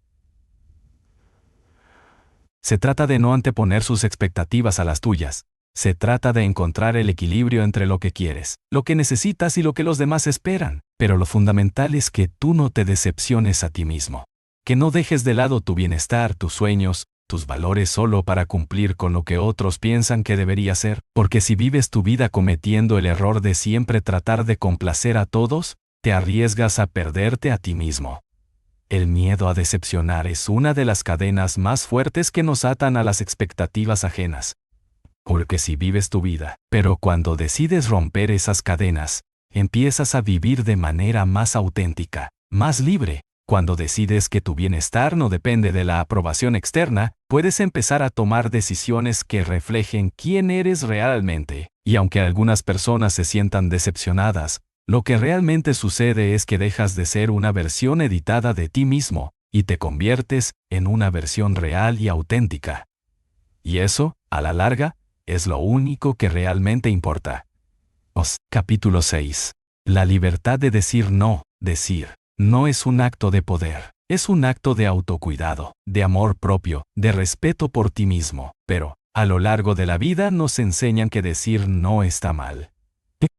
Se trata de no anteponer sus expectativas a las tuyas. Se trata de encontrar el equilibrio entre lo que quieres, lo que necesitas y lo que los demás esperan. Pero lo fundamental es que tú no te decepciones a ti mismo. Que no dejes de lado tu bienestar, tus sueños, tus valores solo para cumplir con lo que otros piensan que debería ser. Porque si vives tu vida cometiendo el error de siempre tratar de complacer a todos, te arriesgas a perderte a ti mismo. El miedo a decepcionar es una de las cadenas más fuertes que nos atan a las expectativas ajenas. Porque si vives tu vida, pero cuando decides romper esas cadenas, empiezas a vivir de manera más auténtica, más libre. Cuando decides que tu bienestar no depende de la aprobación externa, puedes empezar a tomar decisiones que reflejen quién eres realmente. Y aunque algunas personas se sientan decepcionadas, lo que realmente sucede es que dejas de ser una versión editada de ti mismo, y te conviertes en una versión real y auténtica. Y eso, a la larga, es lo único que realmente importa. Capítulo 6. La libertad de decir no. Decir no es un acto de poder, es un acto de autocuidado, de amor propio, de respeto por ti mismo. Pero, a lo largo de la vida nos enseñan que decir no está mal.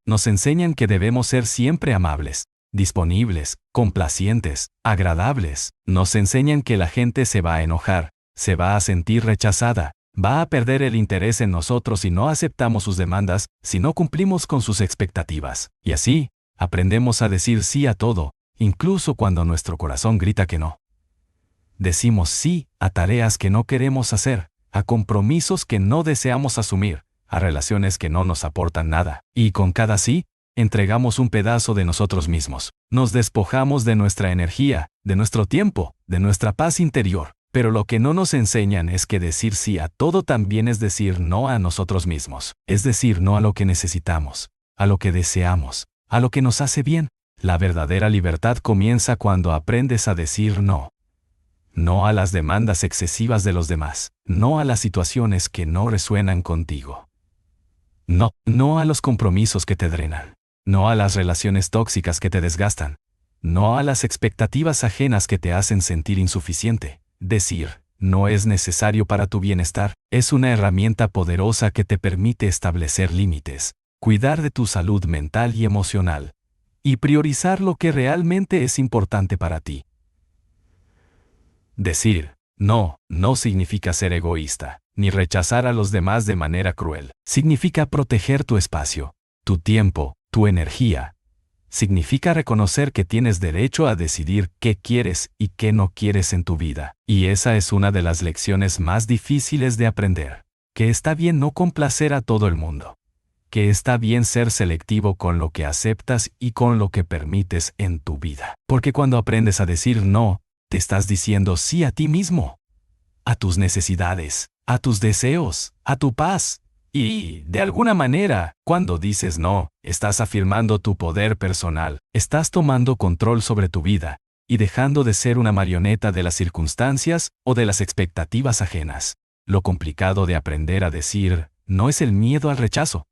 Nos enseñan que debemos ser siempre amables, disponibles, complacientes, agradables. Nos enseñan que la gente se va a enojar, se va a sentir rechazada, va a perder el interés en nosotros si no aceptamos sus demandas, si no cumplimos con sus expectativas. Y así, aprendemos a decir sí a todo, incluso cuando nuestro corazón grita que no. Decimos sí a tareas que no queremos hacer, a compromisos que no deseamos asumir, a relaciones que no nos aportan nada. Y con cada sí, entregamos un pedazo de nosotros mismos. Nos despojamos de nuestra energía, de nuestro tiempo, de nuestra paz interior. Pero lo que no nos enseñan es que decir sí a todo también es decir no a nosotros mismos. Es decir no a lo que necesitamos, a lo que deseamos, a lo que nos hace bien. La verdadera libertad comienza cuando aprendes a decir no. No a las demandas excesivas de los demás, no a las situaciones que no resuenan contigo. No a los compromisos que te drenan, no a las relaciones tóxicas que te desgastan, no a las expectativas ajenas que te hacen sentir insuficiente. Decir no es necesario para tu bienestar, es una herramienta poderosa que te permite establecer límites, cuidar de tu salud mental y emocional, y priorizar lo que realmente es importante para ti. Decir no significa ser egoísta, ni rechazar a los demás de manera cruel. Significa proteger tu espacio, tu tiempo, tu energía. Significa reconocer que tienes derecho a decidir qué quieres y qué no quieres en tu vida. Y esa es una de las lecciones más difíciles de aprender. Que está bien no complacer a todo el mundo. Que está bien ser selectivo con lo que aceptas y con lo que permites en tu vida. Porque cuando aprendes a decir no, te estás diciendo sí a ti mismo, a tus necesidades, a tus deseos, a tu paz. Y, de alguna manera, cuando dices no, estás afirmando tu poder personal, estás tomando control sobre tu vida y dejando de ser una marioneta de las circunstancias o de las expectativas ajenas. Lo complicado de aprender a decir no es el miedo al rechazo.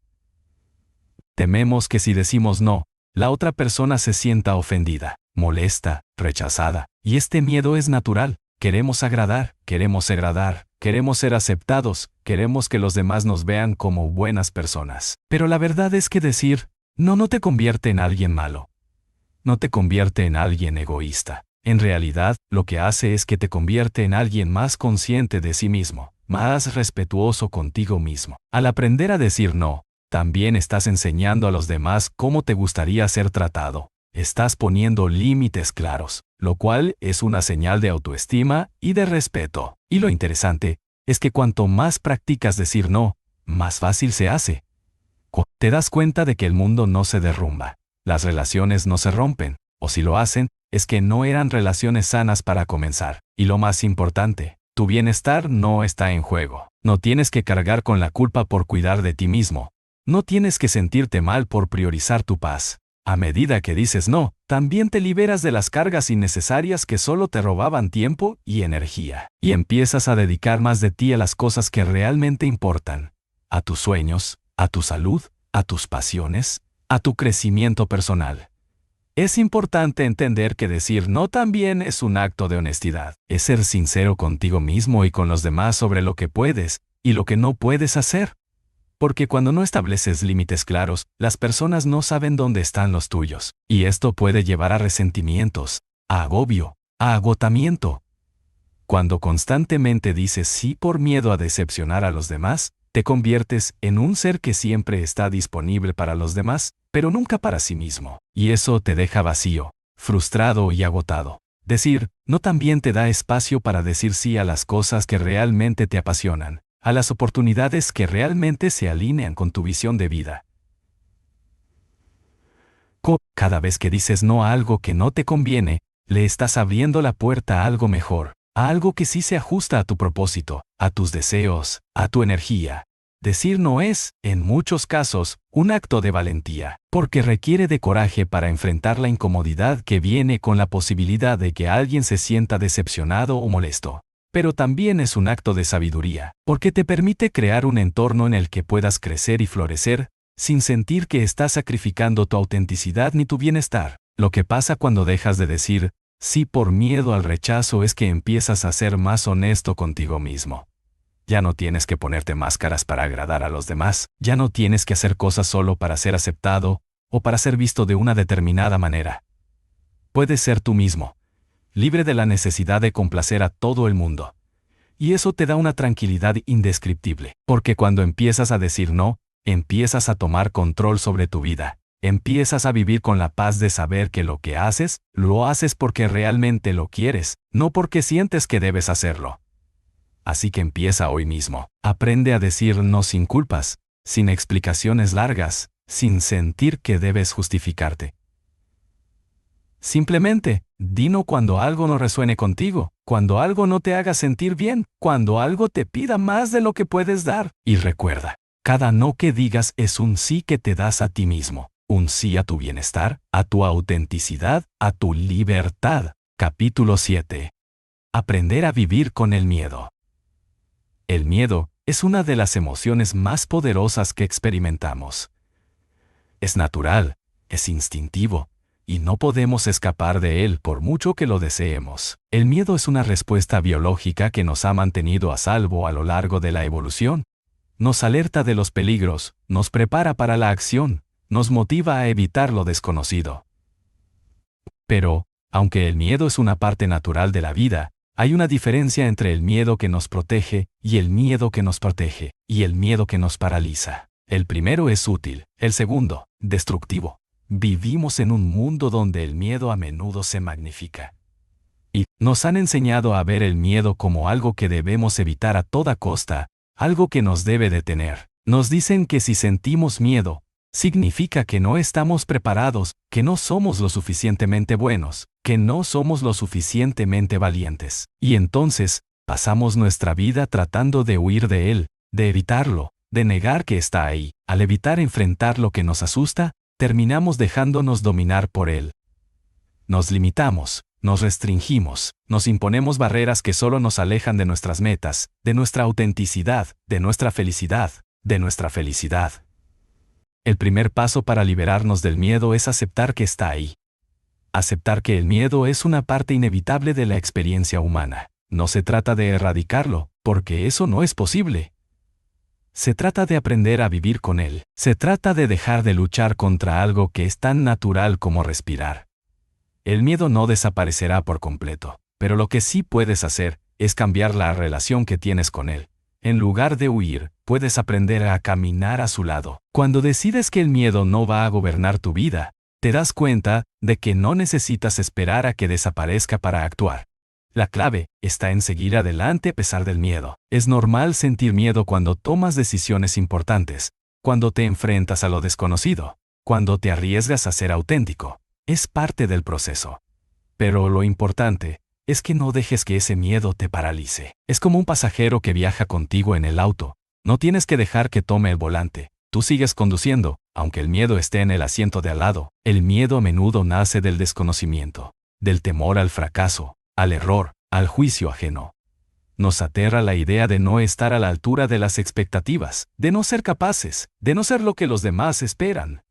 Tememos que si decimos no, la otra persona se sienta ofendida, molesta, rechazada, y este miedo es natural. Queremos agradar, queremos ser aceptados, queremos que los demás nos vean como buenas personas. Pero la verdad es que decir no te convierte en alguien malo. No te convierte en alguien egoísta. En realidad, lo que hace es que te convierte en alguien más consciente de sí mismo, más respetuoso contigo mismo. Al aprender a decir no, también estás enseñando a los demás cómo te gustaría ser tratado. Estás poniendo límites claros, lo cual es una señal de autoestima y de respeto. Y lo interesante es que cuanto más practicas decir no, más fácil se hace. Te das cuenta de que el mundo no se derrumba, las relaciones no se rompen, o si lo hacen, es que no eran relaciones sanas para comenzar. Y lo más importante, tu bienestar no está en juego. No tienes que cargar con la culpa por cuidar de ti mismo. No tienes que sentirte mal por priorizar tu paz. A medida que dices no, también te liberas de las cargas innecesarias que solo te robaban tiempo y energía. Y empiezas a dedicar más de ti a las cosas que realmente importan. A tus sueños, a tu salud, a tus pasiones, a tu crecimiento personal. Es importante entender que decir no también es un acto de honestidad. Es ser sincero contigo mismo y con los demás sobre lo que puedes y lo que no puedes hacer. Porque cuando no estableces límites claros, las personas no saben dónde están los tuyos. Y esto puede llevar a resentimientos, a agobio, a agotamiento. Cuando constantemente dices sí por miedo a decepcionar a los demás, te conviertes en un ser que siempre está disponible para los demás, pero nunca para sí mismo. Y eso te deja vacío, frustrado y agotado. Decir no también te da espacio para decir sí a las cosas que realmente te apasionan, a las oportunidades que realmente se alinean con tu visión de vida. Cada vez que dices no a algo que no te conviene, le estás abriendo la puerta a algo mejor, a algo que sí se ajusta a tu propósito, a tus deseos, a tu energía. Decir no es, en muchos casos, un acto de valentía, porque requiere de coraje para enfrentar la incomodidad que viene con la posibilidad de que alguien se sienta decepcionado o molesto. Pero también es un acto de sabiduría, porque te permite crear un entorno en el que puedas crecer y florecer, sin sentir que estás sacrificando tu autenticidad ni tu bienestar. Lo que pasa cuando dejas de decir sí por miedo al rechazo es que empiezas a ser más honesto contigo mismo. Ya no tienes que ponerte máscaras para agradar a los demás, ya no tienes que hacer cosas solo para ser aceptado o para ser visto de una determinada manera. Puedes ser tú mismo, libre de la necesidad de complacer a todo el mundo. Y eso te da una tranquilidad indescriptible, porque cuando empiezas a decir no, empiezas a tomar control sobre tu vida, empiezas a vivir con la paz de saber que lo que haces, lo haces porque realmente lo quieres, no porque sientes que debes hacerlo. Así que empieza hoy mismo. Aprende a decir no sin culpas, sin explicaciones largas, sin sentir que debes justificarte. Simplemente, di no cuando algo no resuene contigo, cuando algo no te haga sentir bien, cuando algo te pida más de lo que puedes dar. Y recuerda, cada no que digas es un sí que te das a ti mismo, un sí a tu bienestar, a tu autenticidad, a tu libertad. Capítulo 7. Aprender a vivir con el miedo. El miedo es una de las emociones más poderosas que experimentamos. Es natural, es instintivo, y no podemos escapar de él por mucho que lo deseemos. El miedo es una respuesta biológica que nos ha mantenido a salvo a lo largo de la evolución. Nos alerta de los peligros, nos prepara para la acción, nos motiva a evitar lo desconocido. Pero, aunque el miedo es una parte natural de la vida, hay una diferencia entre el miedo que nos protege y el miedo que nos protege, y el miedo que nos paraliza. El primero es útil, el segundo, destructivo. Vivimos en un mundo donde el miedo a menudo se magnifica. Y nos han enseñado a ver el miedo como algo que debemos evitar a toda costa, algo que nos debe detener. Nos dicen que si sentimos miedo, significa que no estamos preparados, que no somos lo suficientemente buenos, que no somos lo suficientemente valientes. Y entonces, pasamos nuestra vida tratando de huir de él, de evitarlo, de negar que está ahí. Al evitar enfrentar lo que nos asusta, terminamos dejándonos dominar por él. Nos limitamos, nos restringimos, nos imponemos barreras que solo nos alejan de nuestras metas, de nuestra autenticidad, de nuestra felicidad, de nuestra felicidad. El primer paso para liberarnos del miedo es aceptar que está ahí. Aceptar que el miedo es una parte inevitable de la experiencia humana. No se trata de erradicarlo, porque eso no es posible. Se trata de aprender a vivir con él. Se trata de dejar de luchar contra algo que es tan natural como respirar. El miedo no desaparecerá por completo, pero lo que sí puedes hacer es cambiar la relación que tienes con él. En lugar de huir, puedes aprender a caminar a su lado. Cuando decides que el miedo no va a gobernar tu vida, te das cuenta de que no necesitas esperar a que desaparezca para actuar. La clave está en seguir adelante a pesar del miedo. Es normal sentir miedo cuando tomas decisiones importantes, cuando te enfrentas a lo desconocido, cuando te arriesgas a ser auténtico. Es parte del proceso. Pero lo importante es que no dejes que ese miedo te paralice. Es como un pasajero que viaja contigo en el auto. No tienes que dejar que tome el volante. Tú sigues conduciendo, aunque el miedo esté en el asiento de al lado. El miedo a menudo nace del desconocimiento, del temor al fracaso, al error, al juicio ajeno. Nos aterra la idea de no estar a la altura de las expectativas, de no ser capaces, de no ser lo que los demás esperan.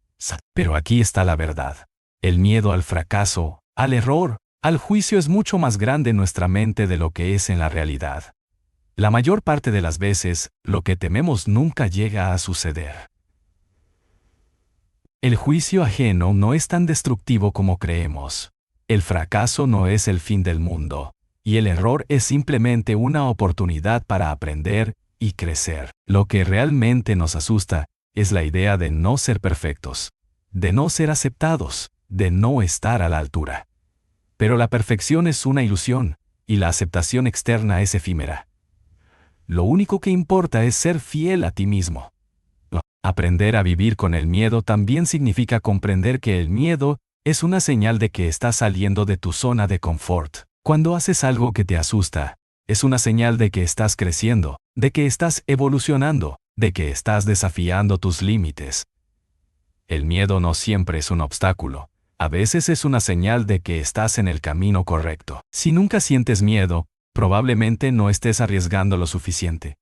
Pero aquí está la verdad. El miedo al fracaso, al error, al juicio es mucho más grande en nuestra mente de lo que es en la realidad. La mayor parte de las veces, lo que tememos nunca llega a suceder. El juicio ajeno no es tan destructivo como creemos. El fracaso no es el fin del mundo, y el error es simplemente una oportunidad para aprender y crecer. Lo que realmente nos asusta es la idea de no ser perfectos, de no ser aceptados, de no estar a la altura. Pero la perfección es una ilusión, y la aceptación externa es efímera. Lo único que importa es ser fiel a ti mismo. Aprender a vivir con el miedo también significa comprender que el miedo es una señal de que estás saliendo de tu zona de confort. Cuando haces algo que te asusta, es una señal de que estás creciendo, de que estás evolucionando, de que estás desafiando tus límites. El miedo no siempre es un obstáculo. A veces es una señal de que estás en el camino correcto. Si nunca sientes miedo, probablemente no estés arriesgando lo suficiente.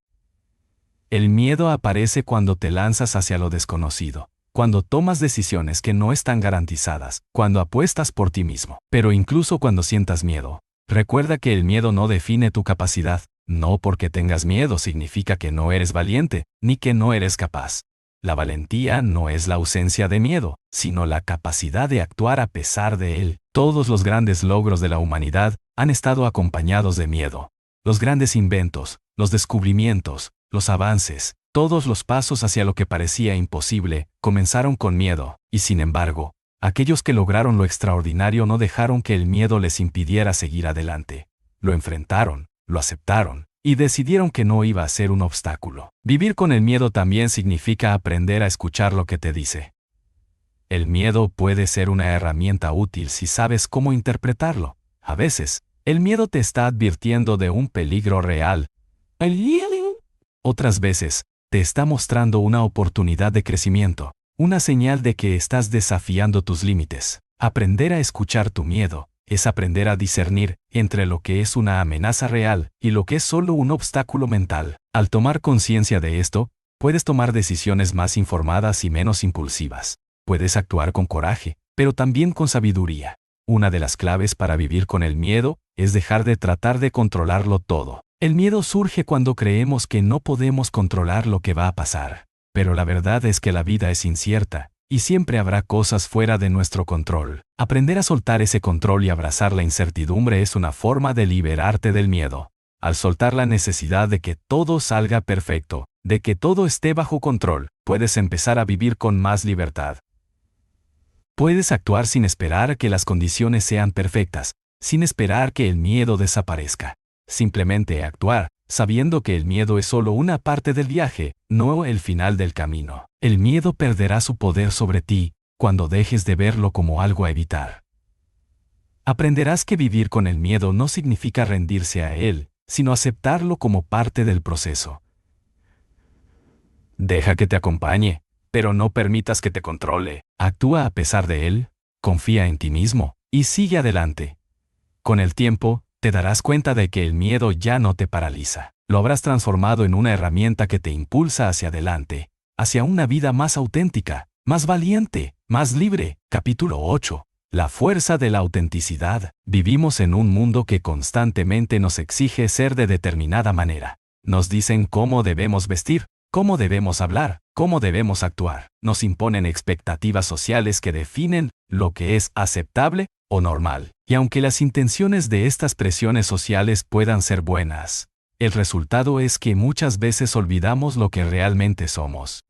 El miedo aparece cuando te lanzas hacia lo desconocido, cuando tomas decisiones que no están garantizadas, cuando apuestas por ti mismo. Pero incluso cuando sientas miedo, recuerda que el miedo no define tu capacidad. No porque tengas miedo significa que no eres valiente, ni que no eres capaz. La valentía no es la ausencia de miedo, sino la capacidad de actuar a pesar de él. Todos los grandes logros de la humanidad han estado acompañados de miedo. Los grandes inventos, los descubrimientos, los avances, todos los pasos hacia lo que parecía imposible, comenzaron con miedo, y sin embargo, aquellos que lograron lo extraordinario no dejaron que el miedo les impidiera seguir adelante. Lo enfrentaron, lo aceptaron, y decidieron que no iba a ser un obstáculo. Vivir con el miedo también significa aprender a escuchar lo que te dice. El miedo puede ser una herramienta útil si sabes cómo interpretarlo. A veces, el miedo te está advirtiendo de un peligro real. Otras veces, te está mostrando una oportunidad de crecimiento, una señal de que estás desafiando tus límites. Aprender a escuchar tu miedo es aprender a discernir entre lo que es una amenaza real y lo que es solo un obstáculo mental. Al tomar conciencia de esto, puedes tomar decisiones más informadas y menos impulsivas. Puedes actuar con coraje, pero también con sabiduría. Una de las claves para vivir con el miedo es dejar de tratar de controlarlo todo. El miedo surge cuando creemos que no podemos controlar lo que va a pasar. Pero la verdad es que la vida es incierta, y siempre habrá cosas fuera de nuestro control. Aprender a soltar ese control y abrazar la incertidumbre es una forma de liberarte del miedo. Al soltar la necesidad de que todo salga perfecto, de que todo esté bajo control, puedes empezar a vivir con más libertad. Puedes actuar sin esperar que las condiciones sean perfectas, sin esperar que el miedo desaparezca. Simplemente actuar, sabiendo que el miedo es solo una parte del viaje, no el final del camino. El miedo perderá su poder sobre ti cuando dejes de verlo como algo a evitar. Aprenderás que vivir con el miedo no significa rendirse a él, sino aceptarlo como parte del proceso. Deja que te acompañe, pero no permitas que te controle. Actúa a pesar de él, confía en ti mismo, y sigue adelante. Con el tiempo, te darás cuenta de que el miedo ya no te paraliza. Lo habrás transformado en una herramienta que te impulsa hacia adelante, hacia una vida más auténtica, más valiente, más libre. Capítulo 8. La fuerza de la autenticidad. Vivimos en un mundo que constantemente nos exige ser de determinada manera. Nos dicen cómo debemos vestir, cómo debemos hablar, cómo debemos actuar. Nos imponen expectativas sociales que definen lo que es aceptable o normal. Y aunque las intenciones de estas presiones sociales puedan ser buenas, el resultado es que muchas veces olvidamos lo que realmente somos.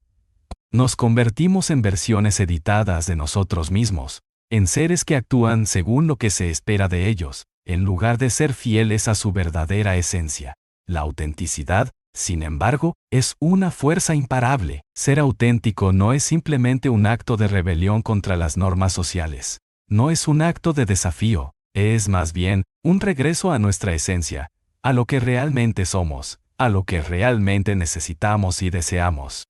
Nos convertimos en versiones editadas de nosotros mismos, en seres que actúan según lo que se espera de ellos, en lugar de ser fieles a su verdadera esencia. La autenticidad, sin embargo, es una fuerza imparable. Ser auténtico no es simplemente un acto de rebelión contra las normas sociales. No es un acto de desafío, es más bien un regreso a nuestra esencia, a lo que realmente somos, a lo que realmente necesitamos y deseamos.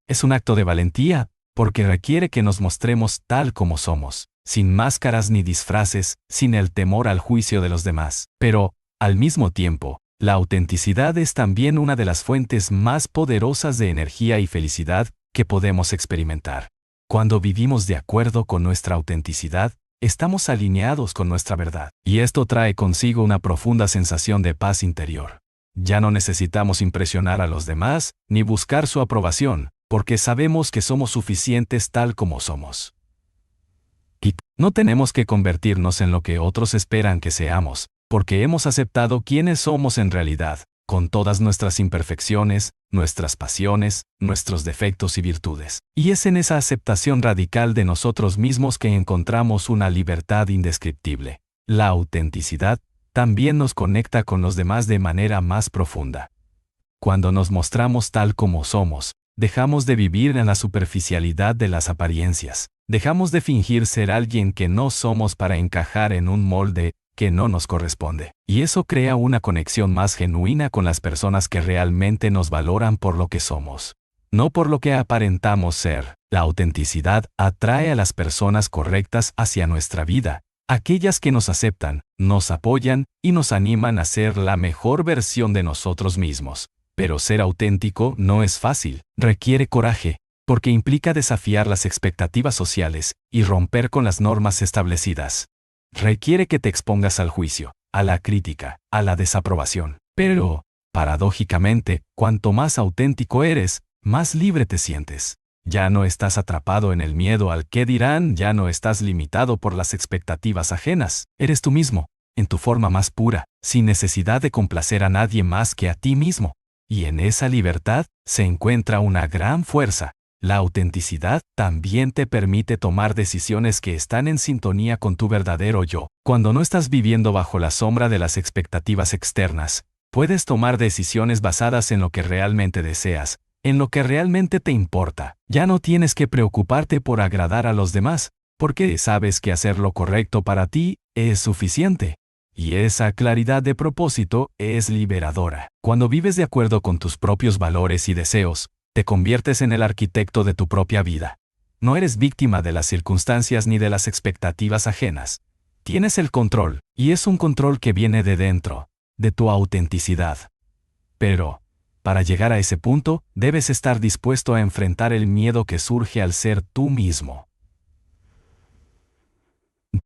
Es un acto de valentía, porque requiere que nos mostremos tal como somos, sin máscaras ni disfraces, sin el temor al juicio de los demás. Pero, al mismo tiempo, la autenticidad es también una de las fuentes más poderosas de energía y felicidad que podemos experimentar. Cuando vivimos de acuerdo con nuestra autenticidad, estamos alineados con nuestra verdad, y esto trae consigo una profunda sensación de paz interior. Ya no necesitamos impresionar a los demás, ni buscar su aprobación, porque sabemos que somos suficientes tal como somos. Y no tenemos que convertirnos en lo que otros esperan que seamos, porque hemos aceptado quiénes somos en realidad, con todas nuestras imperfecciones, nuestras pasiones, nuestros defectos y virtudes. Y es en esa aceptación radical de nosotros mismos que encontramos una libertad indescriptible. La autenticidad también nos conecta con los demás de manera más profunda. Cuando nos mostramos tal como somos, dejamos de vivir en la superficialidad de las apariencias. Dejamos de fingir ser alguien que no somos para encajar en un molde que no nos corresponde. Y eso crea una conexión más genuina con las personas que realmente nos valoran por lo que somos, no por lo que aparentamos ser. La autenticidad atrae a las personas correctas hacia nuestra vida, aquellas que nos aceptan, nos apoyan y nos animan a ser la mejor versión de nosotros mismos. Pero ser auténtico no es fácil, requiere coraje, porque implica desafiar las expectativas sociales y romper con las normas establecidas. Requiere que te expongas al juicio, a la crítica, a la desaprobación. Pero, paradójicamente, cuanto más auténtico eres, más libre te sientes. Ya no estás atrapado en el miedo al qué dirán, ya no estás limitado por las expectativas ajenas. Eres tú mismo, en tu forma más pura, sin necesidad de complacer a nadie más que a ti mismo. Y en esa libertad se encuentra una gran fuerza. La autenticidad también te permite tomar decisiones que están en sintonía con tu verdadero yo. Cuando no estás viviendo bajo la sombra de las expectativas externas, puedes tomar decisiones basadas en lo que realmente deseas, en lo que realmente te importa. Ya no tienes que preocuparte por agradar a los demás, porque sabes que hacer lo correcto para ti es suficiente. Y esa claridad de propósito es liberadora. Cuando vives de acuerdo con tus propios valores y deseos, te conviertes en el arquitecto de tu propia vida. No eres víctima de las circunstancias ni de las expectativas ajenas. Tienes el control, y es un control que viene de dentro, de tu autenticidad. Pero, para llegar a ese punto, debes estar dispuesto a enfrentar el miedo que surge al ser tú mismo.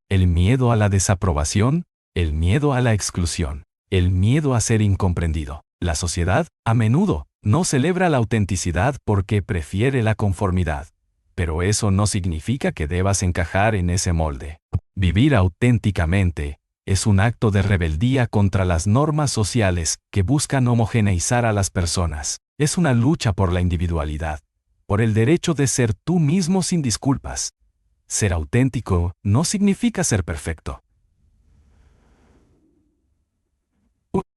El miedo a la desaprobación, el miedo a la exclusión, el miedo a ser incomprendido. La sociedad, a menudo, no celebra la autenticidad porque prefiere la conformidad. Pero eso no significa que debas encajar en ese molde. Vivir auténticamente es un acto de rebeldía contra las normas sociales que buscan homogeneizar a las personas. Es una lucha por la individualidad, por el derecho de ser tú mismo sin disculpas. Ser auténtico no significa ser perfecto.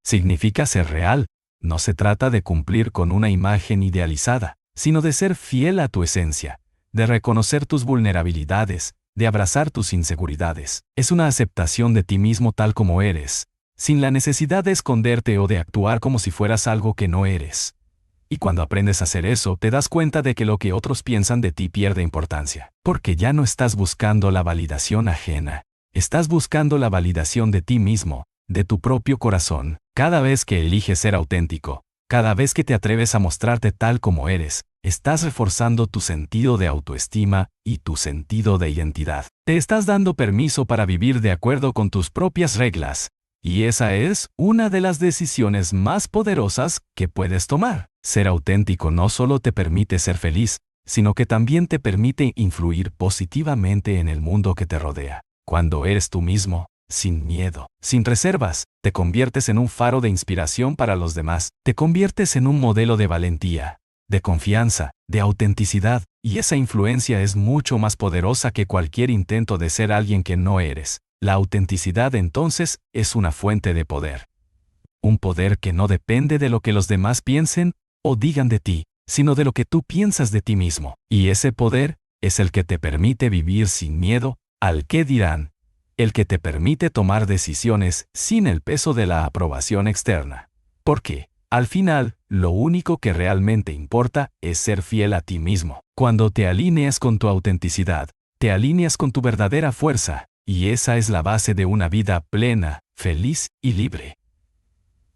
Significa ser real. No se trata de cumplir con una imagen idealizada, sino de ser fiel a tu esencia, de reconocer tus vulnerabilidades, de abrazar tus inseguridades. Es una aceptación de ti mismo tal como eres, sin la necesidad de esconderte o de actuar como si fueras algo que no eres. Y cuando aprendes a hacer eso, te das cuenta de que lo que otros piensan de ti pierde importancia, porque ya no estás buscando la validación ajena, estás buscando la validación de ti mismo, de tu propio corazón. Cada vez que eliges ser auténtico, cada vez que te atreves a mostrarte tal como eres, estás reforzando tu sentido de autoestima y tu sentido de identidad. Te estás dando permiso para vivir de acuerdo con tus propias reglas, y esa es una de las decisiones más poderosas que puedes tomar. Ser auténtico no solo te permite ser feliz, sino que también te permite influir positivamente en el mundo que te rodea. Cuando eres tú mismo, sin miedo, sin reservas, te conviertes en un faro de inspiración para los demás, te conviertes en un modelo de valentía, de confianza, de autenticidad, y esa influencia es mucho más poderosa que cualquier intento de ser alguien que no eres. La autenticidad entonces es una fuente de poder. Un poder que no depende de lo que los demás piensen o digan de ti, sino de lo que tú piensas de ti mismo. Y ese poder es el que te permite vivir sin miedo al qué dirán, el que te permite tomar decisiones sin el peso de la aprobación externa. Porque, al final, lo único que realmente importa es ser fiel a ti mismo. Cuando te alineas con tu autenticidad, te alineas con tu verdadera fuerza, y esa es la base de una vida plena, feliz y libre.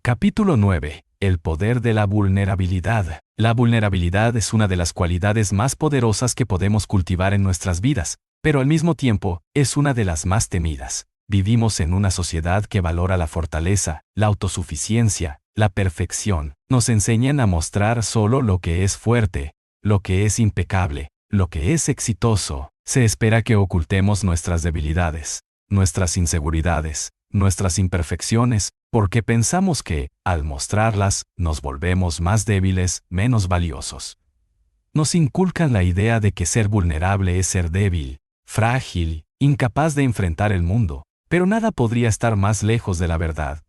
Capítulo 9. El poder de la vulnerabilidad. La vulnerabilidad es una de las cualidades más poderosas que podemos cultivar en nuestras vidas, pero al mismo tiempo, es una de las más temidas. Vivimos en una sociedad que valora la fortaleza, la autosuficiencia, la perfección. Nos enseñan a mostrar solo lo que es fuerte, lo que es impecable, lo que es exitoso. Se espera que ocultemos nuestras debilidades, nuestras inseguridades, nuestras imperfecciones, porque pensamos que, al mostrarlas, nos volvemos más débiles, menos valiosos. Nos inculcan la idea de que ser vulnerable es ser débil, frágil, incapaz de enfrentar el mundo, pero nada podría estar más lejos de la verdad.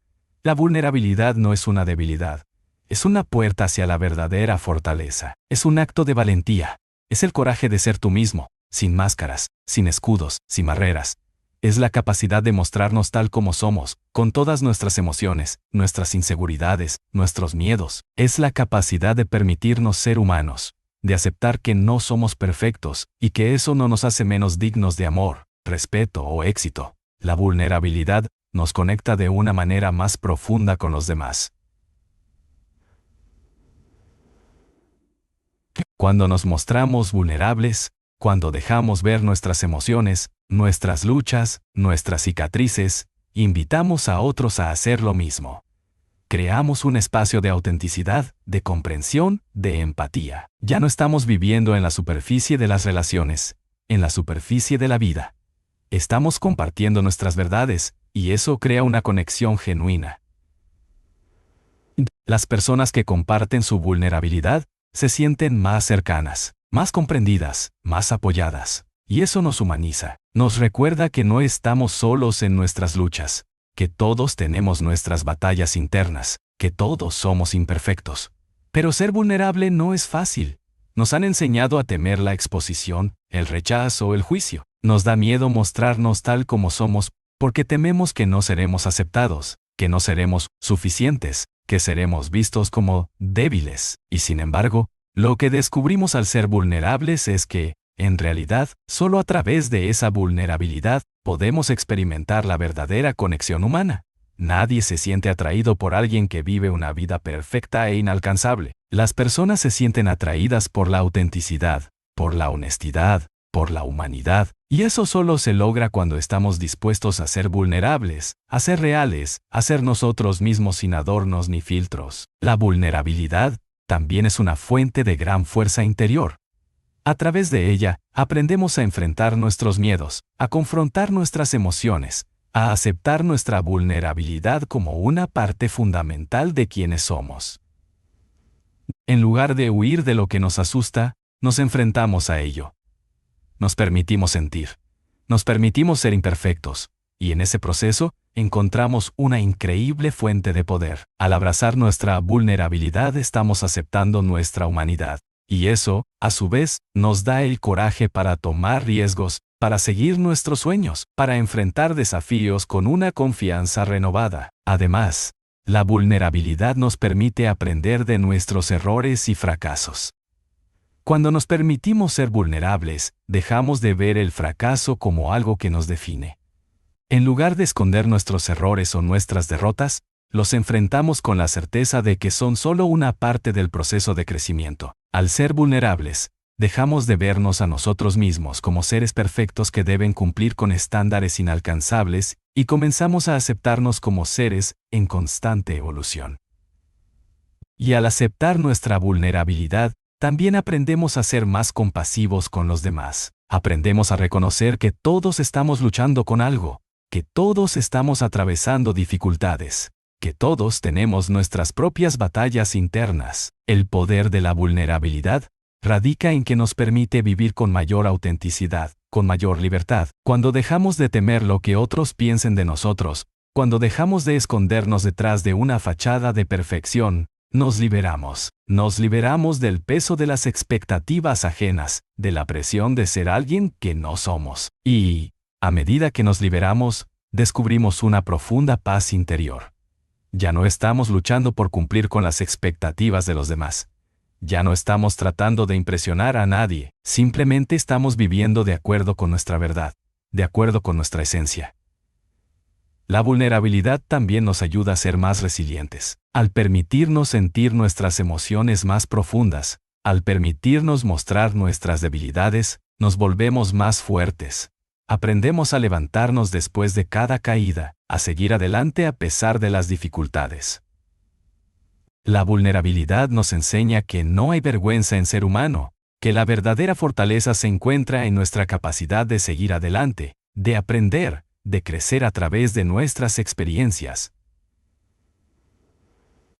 La vulnerabilidad no es una debilidad, es una puerta hacia la verdadera fortaleza, es un acto de valentía, es el coraje de ser tú mismo, sin máscaras, sin escudos, sin barreras. Es la capacidad de mostrarnos tal como somos, con todas nuestras emociones, nuestras inseguridades, nuestros miedos. Es la capacidad de permitirnos ser humanos, de aceptar que no somos perfectos, y que eso no nos hace menos dignos de amor, respeto o éxito. La vulnerabilidad nos conecta de una manera más profunda con los demás. Cuando nos mostramos vulnerables, cuando dejamos ver nuestras emociones, nuestras luchas, nuestras cicatrices, invitamos a otros a hacer lo mismo. Creamos un espacio de autenticidad, de comprensión, de empatía. Ya no estamos viviendo en la superficie de las relaciones, en la superficie de la vida. Estamos compartiendo nuestras verdades, y eso crea una conexión genuina. Las personas que comparten su vulnerabilidad se sienten más cercanas, más comprendidas, más apoyadas. Y eso nos humaniza. Nos recuerda que no estamos solos en nuestras luchas, que todos tenemos nuestras batallas internas, que todos somos imperfectos. Pero ser vulnerable no es fácil. Nos han enseñado a temer la exposición, el rechazo, el juicio. Nos da miedo mostrarnos tal como somos, porque tememos que no seremos aceptados, que no seremos suficientes, que seremos vistos como débiles. Y sin embargo, lo que descubrimos al ser vulnerables es que, en realidad, solo a través de esa vulnerabilidad podemos experimentar la verdadera conexión humana. Nadie se siente atraído por alguien que vive una vida perfecta e inalcanzable. Las personas se sienten atraídas por la autenticidad, por la honestidad, por la humanidad, y eso solo se logra cuando estamos dispuestos a ser vulnerables, a ser reales, a ser nosotros mismos sin adornos ni filtros. La vulnerabilidad también es una fuente de gran fuerza interior. A través de ella, aprendemos a enfrentar nuestros miedos, a confrontar nuestras emociones, a aceptar nuestra vulnerabilidad como una parte fundamental de quienes somos. En lugar de huir de lo que nos asusta, nos enfrentamos a ello. Nos permitimos sentir. Nos permitimos ser imperfectos. Y en ese proceso, encontramos una increíble fuente de poder. Al abrazar nuestra vulnerabilidad, estamos aceptando nuestra humanidad. Y eso, a su vez, nos da el coraje para tomar riesgos, para seguir nuestros sueños, para enfrentar desafíos con una confianza renovada. Además, la vulnerabilidad nos permite aprender de nuestros errores y fracasos. Cuando nos permitimos ser vulnerables, dejamos de ver el fracaso como algo que nos define. En lugar de esconder nuestros errores o nuestras derrotas, los enfrentamos con la certeza de que son solo una parte del proceso de crecimiento. Al ser vulnerables, dejamos de vernos a nosotros mismos como seres perfectos que deben cumplir con estándares inalcanzables y comenzamos a aceptarnos como seres en constante evolución. Y al aceptar nuestra vulnerabilidad, también aprendemos a ser más compasivos con los demás. Aprendemos a reconocer que todos estamos luchando con algo, que todos estamos atravesando dificultades, que todos tenemos nuestras propias batallas internas. El poder de la vulnerabilidad radica en que nos permite vivir con mayor autenticidad, con mayor libertad. Cuando dejamos de temer lo que otros piensen de nosotros, cuando dejamos de escondernos detrás de una fachada de perfección, nos liberamos. Nos liberamos del peso de las expectativas ajenas, de la presión de ser alguien que no somos. Y, a medida que nos liberamos, descubrimos una profunda paz interior. Ya no estamos luchando por cumplir con las expectativas de los demás. Ya no estamos tratando de impresionar a nadie, simplemente estamos viviendo de acuerdo con nuestra verdad, de acuerdo con nuestra esencia. La vulnerabilidad también nos ayuda a ser más resilientes. Al permitirnos sentir nuestras emociones más profundas, al permitirnos mostrar nuestras debilidades, nos volvemos más fuertes. Aprendemos a levantarnos después de cada caída, a seguir adelante a pesar de las dificultades. La vulnerabilidad nos enseña que no hay vergüenza en ser humano, que la verdadera fortaleza se encuentra en nuestra capacidad de seguir adelante, de aprender, de crecer a través de nuestras experiencias.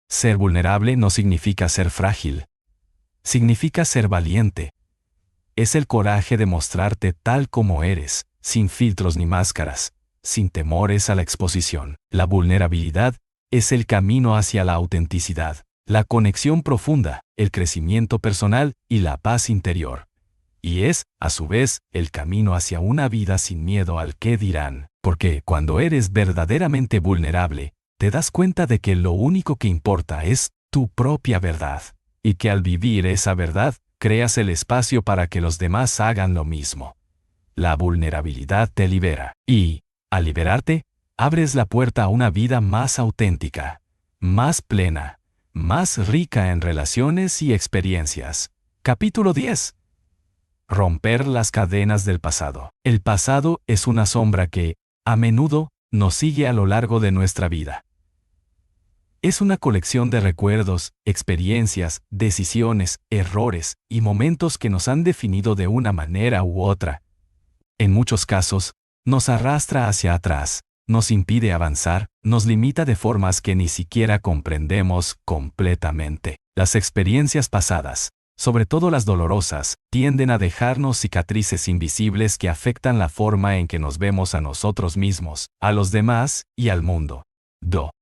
Ser vulnerable no significa ser frágil. Significa ser valiente. Es el coraje de mostrarte tal como eres, sin filtros ni máscaras, sin temores a la exposición. La vulnerabilidad es el camino hacia la autenticidad, la conexión profunda, el crecimiento personal y la paz interior. Y es, a su vez, el camino hacia una vida sin miedo al qué dirán, porque cuando eres verdaderamente vulnerable, te das cuenta de que lo único que importa es tu propia verdad, y que al vivir esa verdad, creas el espacio para que los demás hagan lo mismo. La vulnerabilidad te libera, y, al liberarte, abres la puerta a una vida más auténtica, más plena, más rica en relaciones y experiencias. Capítulo 10. Romper las cadenas del pasado. El pasado es una sombra que, a menudo, nos sigue a lo largo de nuestra vida. Es una colección de recuerdos, experiencias, decisiones, errores y momentos que nos han definido de una manera u otra. En muchos casos, nos arrastra hacia atrás, nos impide avanzar, nos limita de formas que ni siquiera comprendemos completamente. Las experiencias pasadas, sobre todo las dolorosas, tienden a dejarnos cicatrices invisibles que afectan la forma en que nos vemos a nosotros mismos, a los demás y al mundo.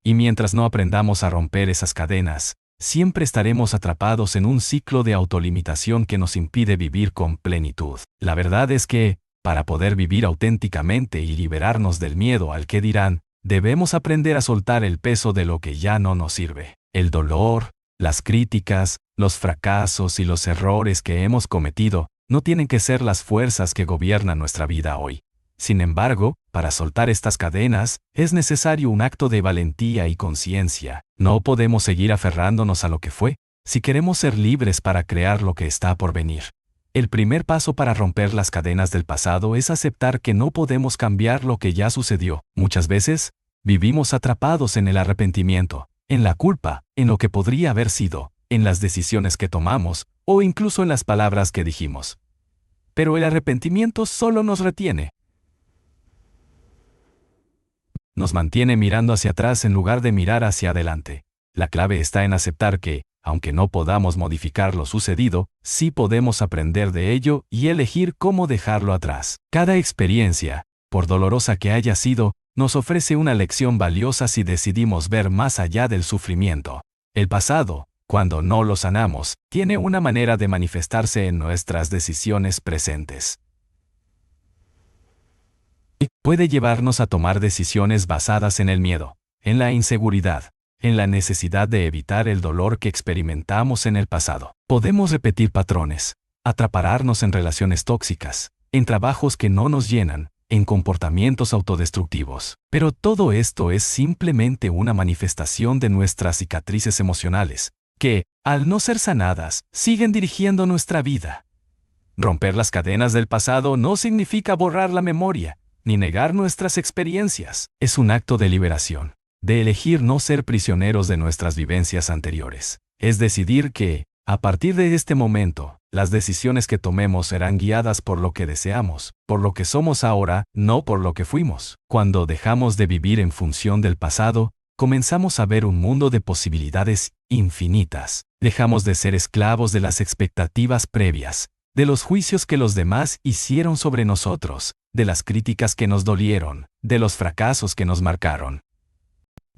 Y mientras no aprendamos a romper esas cadenas, siempre estaremos atrapados en un ciclo de autolimitación que nos impide vivir con plenitud. La verdad es que, para poder vivir auténticamente y liberarnos del miedo al qué dirán, debemos aprender a soltar el peso de lo que ya no nos sirve. El dolor, las críticas, los fracasos y los errores que hemos cometido no tienen que ser las fuerzas que gobiernan nuestra vida hoy. Sin embargo, para soltar estas cadenas, es necesario un acto de valentía y conciencia. No podemos seguir aferrándonos a lo que fue, si queremos ser libres para crear lo que está por venir. El primer paso para romper las cadenas del pasado es aceptar que no podemos cambiar lo que ya sucedió. Muchas veces, vivimos atrapados en el arrepentimiento, en la culpa, en lo que podría haber sido, en las decisiones que tomamos, o incluso en las palabras que dijimos. Pero el arrepentimiento solo nos retiene. Nos mantiene mirando hacia atrás en lugar de mirar hacia adelante. La clave está en aceptar que, Aunque no podamos modificar lo sucedido, sí podemos aprender de ello y elegir cómo dejarlo atrás. Cada experiencia, por dolorosa que haya sido, nos ofrece una lección valiosa si decidimos ver más allá del sufrimiento. El pasado, cuando no lo sanamos, tiene una manera de manifestarse en nuestras decisiones presentes. Puede llevarnos a tomar decisiones basadas en el miedo, en la inseguridad, en la necesidad de evitar el dolor que experimentamos en el pasado. Podemos repetir patrones, atraparnos en relaciones tóxicas, en trabajos que no nos llenan, en comportamientos autodestructivos. Pero todo esto es simplemente una manifestación de nuestras cicatrices emocionales, que, al no ser sanadas, siguen dirigiendo nuestra vida. Romper las cadenas del pasado no significa borrar la memoria, ni negar nuestras experiencias. Es un acto de liberación, de elegir no ser prisioneros de nuestras vivencias anteriores. Es decidir que, a partir de este momento, las decisiones que tomemos serán guiadas por lo que deseamos, por lo que somos ahora, no por lo que fuimos. Cuando dejamos de vivir en función del pasado, comenzamos a ver un mundo de posibilidades infinitas. Dejamos de ser esclavos de las expectativas previas, de los juicios que los demás hicieron sobre nosotros, de las críticas que nos dolieron, de los fracasos que nos marcaron.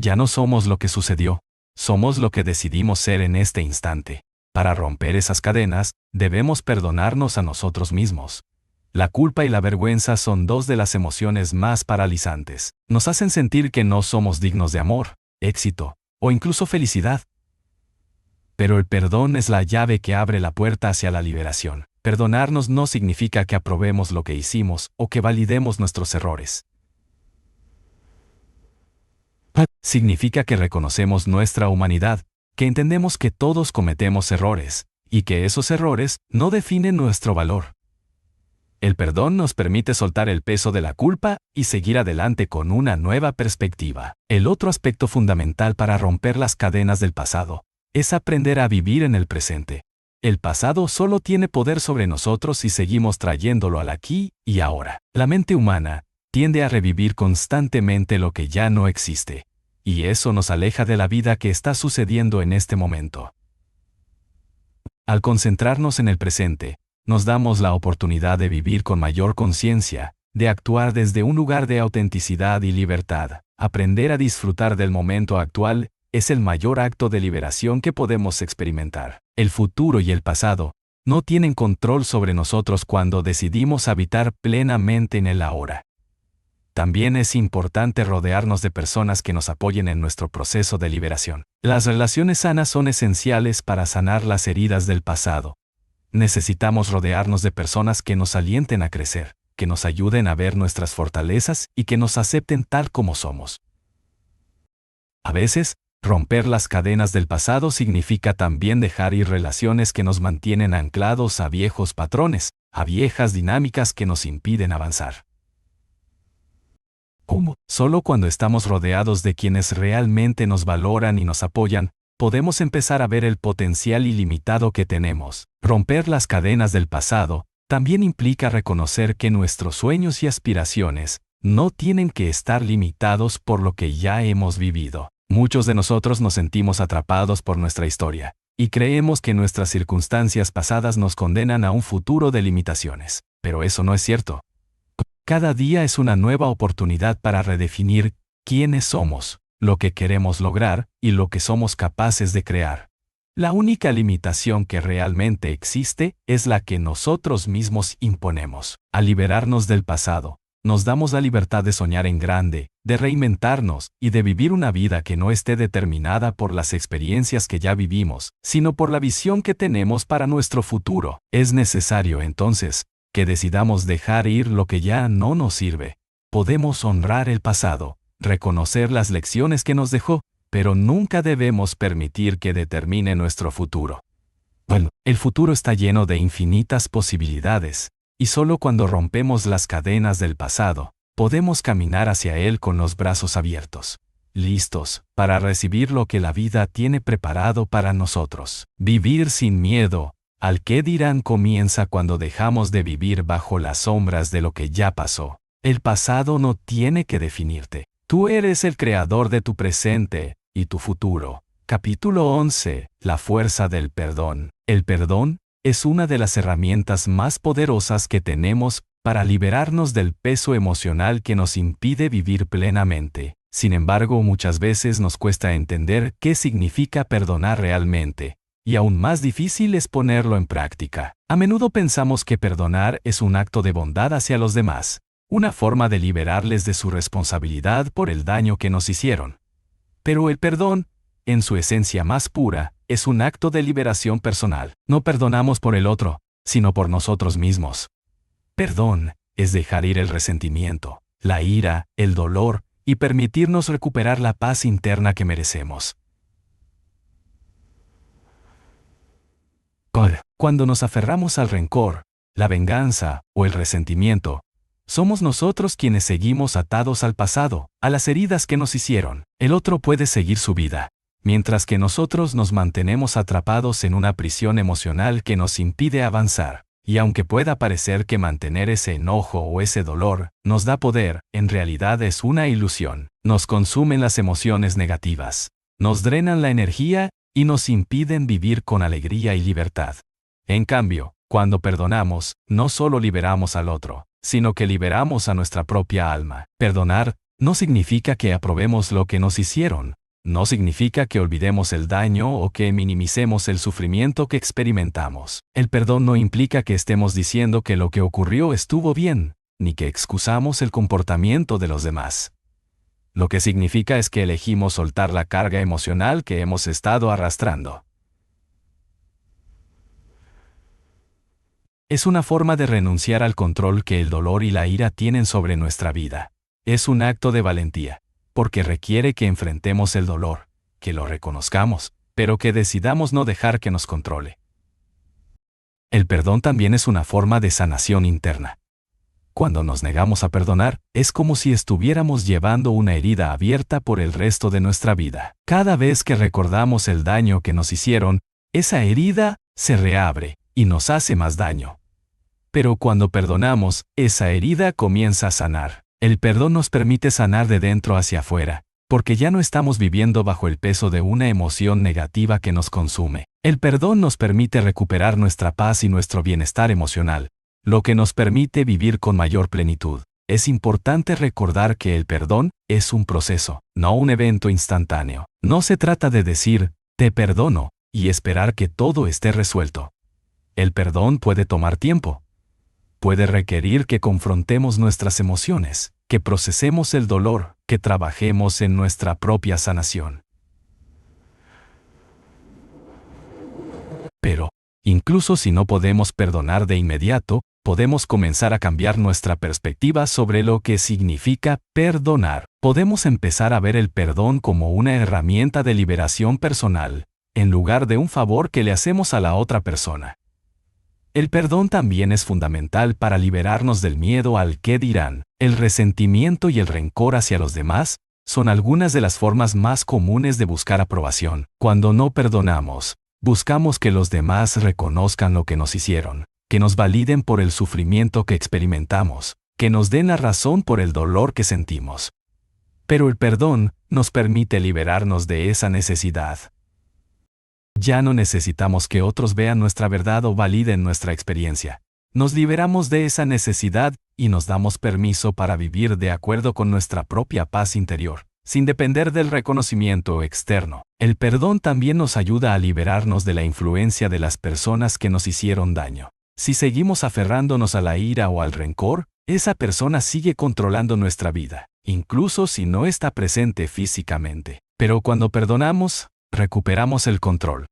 Ya no somos lo que sucedió, somos lo que decidimos ser en este instante. Para romper esas cadenas, debemos perdonarnos a nosotros mismos. La culpa y la vergüenza son dos de las emociones más paralizantes. Nos hacen sentir que no somos dignos de amor, éxito o incluso felicidad. Pero el perdón es la llave que abre la puerta hacia la liberación. Perdonarnos no significa que aprobemos lo que hicimos o que validemos nuestros errores. Significa que reconocemos nuestra humanidad, que entendemos que todos cometemos errores, y que esos errores no definen nuestro valor. El perdón nos permite soltar el peso de la culpa y seguir adelante con una nueva perspectiva. El otro aspecto fundamental para romper las cadenas del pasado es aprender a vivir en el presente. El pasado solo tiene poder sobre nosotros si seguimos trayéndolo al aquí y ahora. La mente humana tiende a revivir constantemente lo que ya no existe, y eso nos aleja de la vida que está sucediendo en este momento. Al concentrarnos en el presente, nos damos la oportunidad de vivir con mayor conciencia, de actuar desde un lugar de autenticidad y libertad. Aprender a disfrutar del momento actual es el mayor acto de liberación que podemos experimentar. El futuro y el pasado no tienen control sobre nosotros cuando decidimos habitar plenamente en el ahora. También es importante rodearnos de personas que nos apoyen en nuestro proceso de liberación. Las relaciones sanas son esenciales para sanar las heridas del pasado. Necesitamos rodearnos de personas que nos alienten a crecer, que nos ayuden a ver nuestras fortalezas y que nos acepten tal como somos. A veces, romper las cadenas del pasado significa también dejar ir relaciones que nos mantienen anclados a viejos patrones, a viejas dinámicas que nos impiden avanzar. ¿Cómo? Solo cuando estamos rodeados de quienes realmente nos valoran y nos apoyan, podemos empezar a ver el potencial ilimitado que tenemos. Romper las cadenas del pasado también implica reconocer que nuestros sueños y aspiraciones no tienen que estar limitados por lo que ya hemos vivido. Muchos de nosotros nos sentimos atrapados por nuestra historia, y creemos que nuestras circunstancias pasadas nos condenan a un futuro de limitaciones. Pero eso no es cierto. Cada día es una nueva oportunidad para redefinir quiénes somos, lo que queremos lograr y lo que somos capaces de crear. La única limitación que realmente existe es la que nosotros mismos imponemos. Al liberarnos del pasado, nos damos la libertad de soñar en grande, de reinventarnos y de vivir una vida que no esté determinada por las experiencias que ya vivimos, sino por la visión que tenemos para nuestro futuro. Es necesario, entonces, que decidamos dejar ir lo que ya no nos sirve. Podemos honrar el pasado, reconocer las lecciones que nos dejó, pero nunca debemos permitir que determine nuestro futuro. Bueno, el futuro está lleno de infinitas posibilidades, y solo cuando rompemos las cadenas del pasado, podemos caminar hacia él con los brazos abiertos, listos para recibir lo que la vida tiene preparado para nosotros. Vivir sin miedo al qué dirán comienza cuando dejamos de vivir bajo las sombras de lo que ya pasó. El pasado no tiene que definirte. Tú eres el creador de tu presente y tu futuro. Capítulo 11. La fuerza del perdón. El perdón es una de las herramientas más poderosas que tenemos para liberarnos del peso emocional que nos impide vivir plenamente. Sin embargo, muchas veces nos cuesta entender qué significa perdonar realmente, y aún más difícil es ponerlo en práctica. A menudo pensamos que perdonar es un acto de bondad hacia los demás, una forma de liberarles de su responsabilidad por el daño que nos hicieron. Pero el perdón, en su esencia más pura, es un acto de liberación personal. No perdonamos por el otro, sino por nosotros mismos. Perdón es dejar ir el resentimiento, la ira, el dolor, y permitirnos recuperar la paz interna que merecemos. Cuando nos aferramos al rencor, la venganza o el resentimiento, somos nosotros quienes seguimos atados al pasado, a las heridas que nos hicieron. El otro puede seguir su vida, mientras que nosotros nos mantenemos atrapados en una prisión emocional que nos impide avanzar. Y aunque pueda parecer que mantener ese enojo o ese dolor nos da poder, en realidad es una ilusión. Nos consumen las emociones negativas, nos drenan la energía y nos impiden vivir con alegría y libertad. En cambio, cuando perdonamos, no solo liberamos al otro, sino que liberamos a nuestra propia alma. Perdonar no significa que aprobemos lo que nos hicieron. No significa que olvidemos el daño o que minimicemos el sufrimiento que experimentamos. El perdón no implica que estemos diciendo que lo que ocurrió estuvo bien, ni que excusamos el comportamiento de los demás. Lo que significa es que elegimos soltar la carga emocional que hemos estado arrastrando. Es una forma de renunciar al control que el dolor y la ira tienen sobre nuestra vida. Es un acto de valentía, porque requiere que enfrentemos el dolor, que lo reconozcamos, pero que decidamos no dejar que nos controle. El perdón también es una forma de sanación interna. Cuando nos negamos a perdonar, es como si estuviéramos llevando una herida abierta por el resto de nuestra vida. Cada vez que recordamos el daño que nos hicieron, esa herida se reabre y nos hace más daño. Pero cuando perdonamos, esa herida comienza a sanar. El perdón nos permite sanar de dentro hacia afuera, porque ya no estamos viviendo bajo el peso de una emoción negativa que nos consume. El perdón nos permite recuperar nuestra paz y nuestro bienestar emocional, lo que nos permite vivir con mayor plenitud. Es importante recordar que el perdón es un proceso, no un evento instantáneo. No se trata de decir, te perdono, y esperar que todo esté resuelto. El perdón puede tomar tiempo. Puede requerir que confrontemos nuestras emociones, que procesemos el dolor, que trabajemos en nuestra propia sanación. Pero, incluso si no podemos perdonar de inmediato, podemos comenzar a cambiar nuestra perspectiva sobre lo que significa perdonar. Podemos empezar a ver el perdón como una herramienta de liberación personal, en lugar de un favor que le hacemos a la otra persona. El perdón también es fundamental para liberarnos del miedo al qué dirán. El resentimiento y el rencor hacia los demás son algunas de las formas más comunes de buscar aprobación. Cuando no perdonamos, buscamos que los demás reconozcan lo que nos hicieron, que nos validen por el sufrimiento que experimentamos, que nos den la razón por el dolor que sentimos. Pero el perdón nos permite liberarnos de esa necesidad. Ya no necesitamos que otros vean nuestra verdad o validen nuestra experiencia. Nos liberamos de esa necesidad y nos damos permiso para vivir de acuerdo con nuestra propia paz interior, sin depender del reconocimiento externo. El perdón también nos ayuda a liberarnos de la influencia de las personas que nos hicieron daño. Si seguimos aferrándonos a la ira o al rencor, esa persona sigue controlando nuestra vida, incluso si no está presente físicamente. Pero cuando perdonamos, recuperamos el control.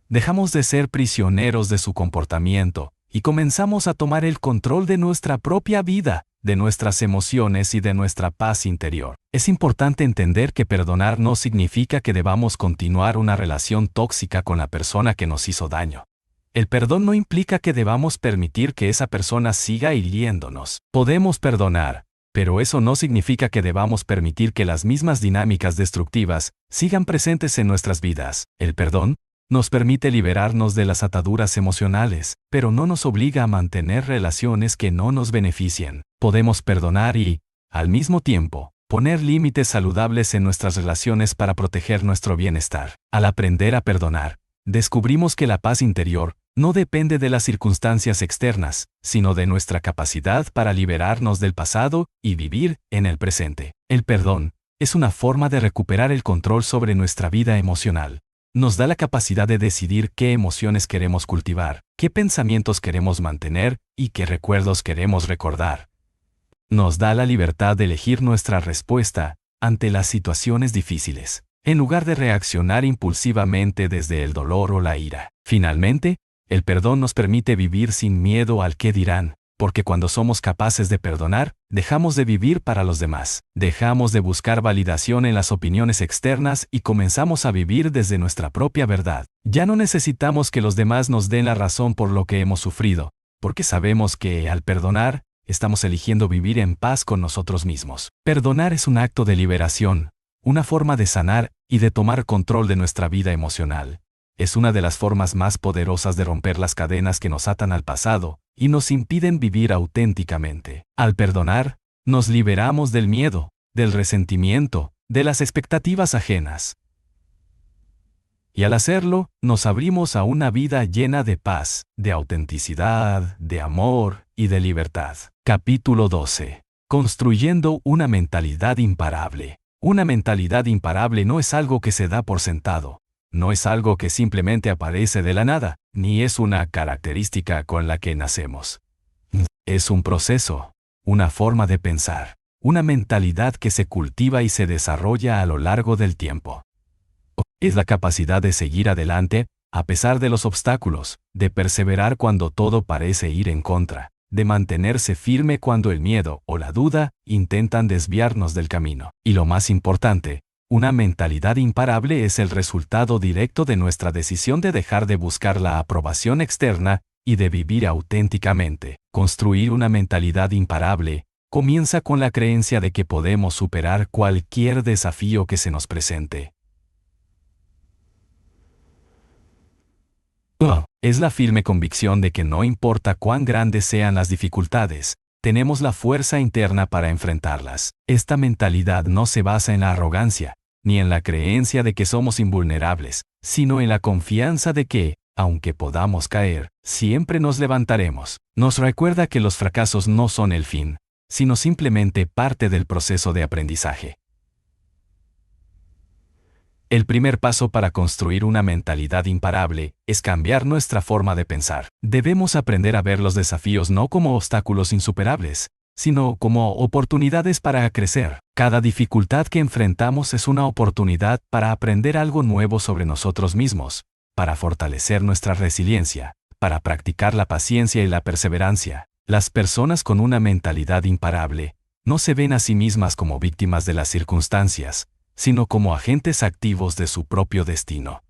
Dejamos de ser prisioneros de su comportamiento y comenzamos a tomar el control de nuestra propia vida, de nuestras emociones y de nuestra paz interior. Es importante entender que perdonar no significa que debamos continuar una relación tóxica con la persona que nos hizo daño. El perdón no implica que debamos permitir que esa persona siga hiriéndonos. Podemos perdonar, pero eso no significa que debamos permitir que las mismas dinámicas destructivas sigan presentes en nuestras vidas. El perdón nos permite liberarnos de las ataduras emocionales, pero no nos obliga a mantener relaciones que no nos beneficien. Podemos perdonar y, al mismo tiempo, Poner límites saludables en nuestras relaciones para proteger nuestro bienestar. Al aprender a perdonar, descubrimos que la paz interior no depende de las circunstancias externas, sino de nuestra capacidad para liberarnos del pasado y vivir en el presente. El perdón es una forma de recuperar el control sobre nuestra vida emocional. Nos da la capacidad de decidir qué emociones queremos cultivar, qué pensamientos queremos mantener y qué recuerdos queremos recordar. Nos da la libertad de elegir nuestra respuesta ante las situaciones difíciles, en lugar de reaccionar impulsivamente desde el dolor o la ira. Finalmente, el perdón nos permite vivir sin miedo al qué dirán, porque cuando somos capaces de perdonar, dejamos de vivir para los demás, dejamos de buscar validación en las opiniones externas y comenzamos a vivir desde nuestra propia verdad. Ya no necesitamos que los demás nos den la razón por lo que hemos sufrido, porque sabemos que, al perdonar, estamos eligiendo vivir en paz con nosotros mismos. Perdonar es un acto de liberación, una forma de sanar y de tomar control de nuestra vida emocional. Es una de las formas más poderosas de romper las cadenas que nos atan al pasado y nos impiden vivir auténticamente. Al perdonar, nos liberamos del miedo, del resentimiento, de las expectativas ajenas. Y al hacerlo, nos abrimos a una vida llena de paz, de autenticidad, de amor y de libertad. Capítulo 12. Construyendo una mentalidad imparable. Una mentalidad imparable no es algo que se da por sentado. No es algo que simplemente aparece de la nada, ni es una característica con la que nacemos. Es un proceso, una forma de pensar, una mentalidad que se cultiva y se desarrolla a lo largo del tiempo. Es la capacidad de seguir adelante, a pesar de los obstáculos, de perseverar cuando todo parece ir en contra, de mantenerse firme cuando el miedo o la duda intentan desviarnos del camino. Y lo más importante, una mentalidad imparable es el resultado directo de nuestra decisión de dejar de buscar la aprobación externa y de vivir auténticamente. Construir una mentalidad imparable comienza con la creencia de que podemos superar cualquier desafío que se nos presente. Es la firme convicción de que no importa cuán grandes sean las dificultades, tenemos la fuerza interna para enfrentarlas. Esta mentalidad no se basa en la arrogancia, ni en la creencia de que somos invulnerables, sino en la confianza de que, aunque podamos caer, siempre nos levantaremos. Nos recuerda que los fracasos no son el fin, sino simplemente parte del proceso de aprendizaje. El primer paso para construir una mentalidad imparable es cambiar nuestra forma de pensar. Debemos aprender a ver los desafíos no como obstáculos insuperables, sino como oportunidades para crecer. Cada dificultad que enfrentamos es una oportunidad para aprender algo nuevo sobre nosotros mismos, para fortalecer nuestra resiliencia, para practicar la paciencia y la perseverancia. Las personas con una mentalidad imparable no se ven a sí mismas como víctimas de las circunstancias, sino como agentes activos de su propio destino.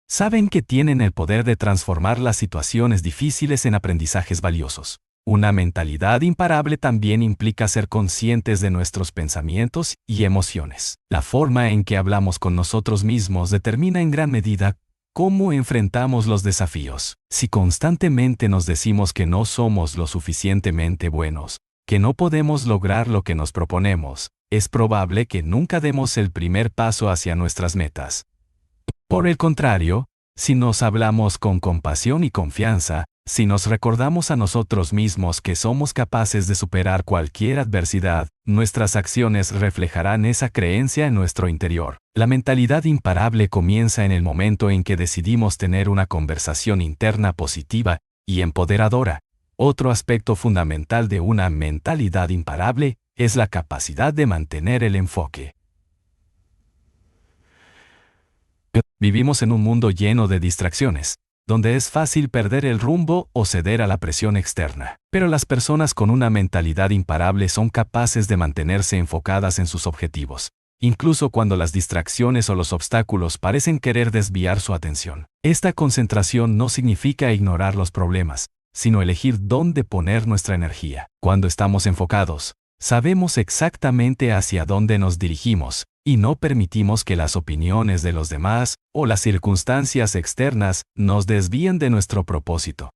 Saben que tienen el poder de transformar las situaciones difíciles en aprendizajes valiosos. Una mentalidad imparable también implica ser conscientes de nuestros pensamientos y emociones. La forma en que hablamos con nosotros mismos determina en gran medida cómo enfrentamos los desafíos. Si constantemente nos decimos que no somos lo suficientemente buenos, que no podemos lograr lo que nos proponemos, es probable que nunca demos el primer paso hacia nuestras metas. Por el contrario, si nos hablamos con compasión y confianza, si nos recordamos a nosotros mismos que somos capaces de superar cualquier adversidad, nuestras acciones reflejarán esa creencia en nuestro interior. La mentalidad imparable comienza en el momento en que decidimos tener una conversación interna positiva y empoderadora. Otro aspecto fundamental de una mentalidad imparable es la capacidad de mantener el enfoque. Vivimos en un mundo lleno de distracciones, donde es fácil perder el rumbo o ceder a la presión externa. Pero las personas con una mentalidad imparable son capaces de mantenerse enfocadas en sus objetivos, incluso cuando las distracciones o los obstáculos parecen querer desviar su atención. Esta concentración no significa ignorar los problemas, sino elegir dónde poner nuestra energía. Cuando estamos enfocados, sabemos exactamente hacia dónde nos dirigimos, y no permitimos que las opiniones de los demás o las circunstancias externas nos desvíen de nuestro propósito.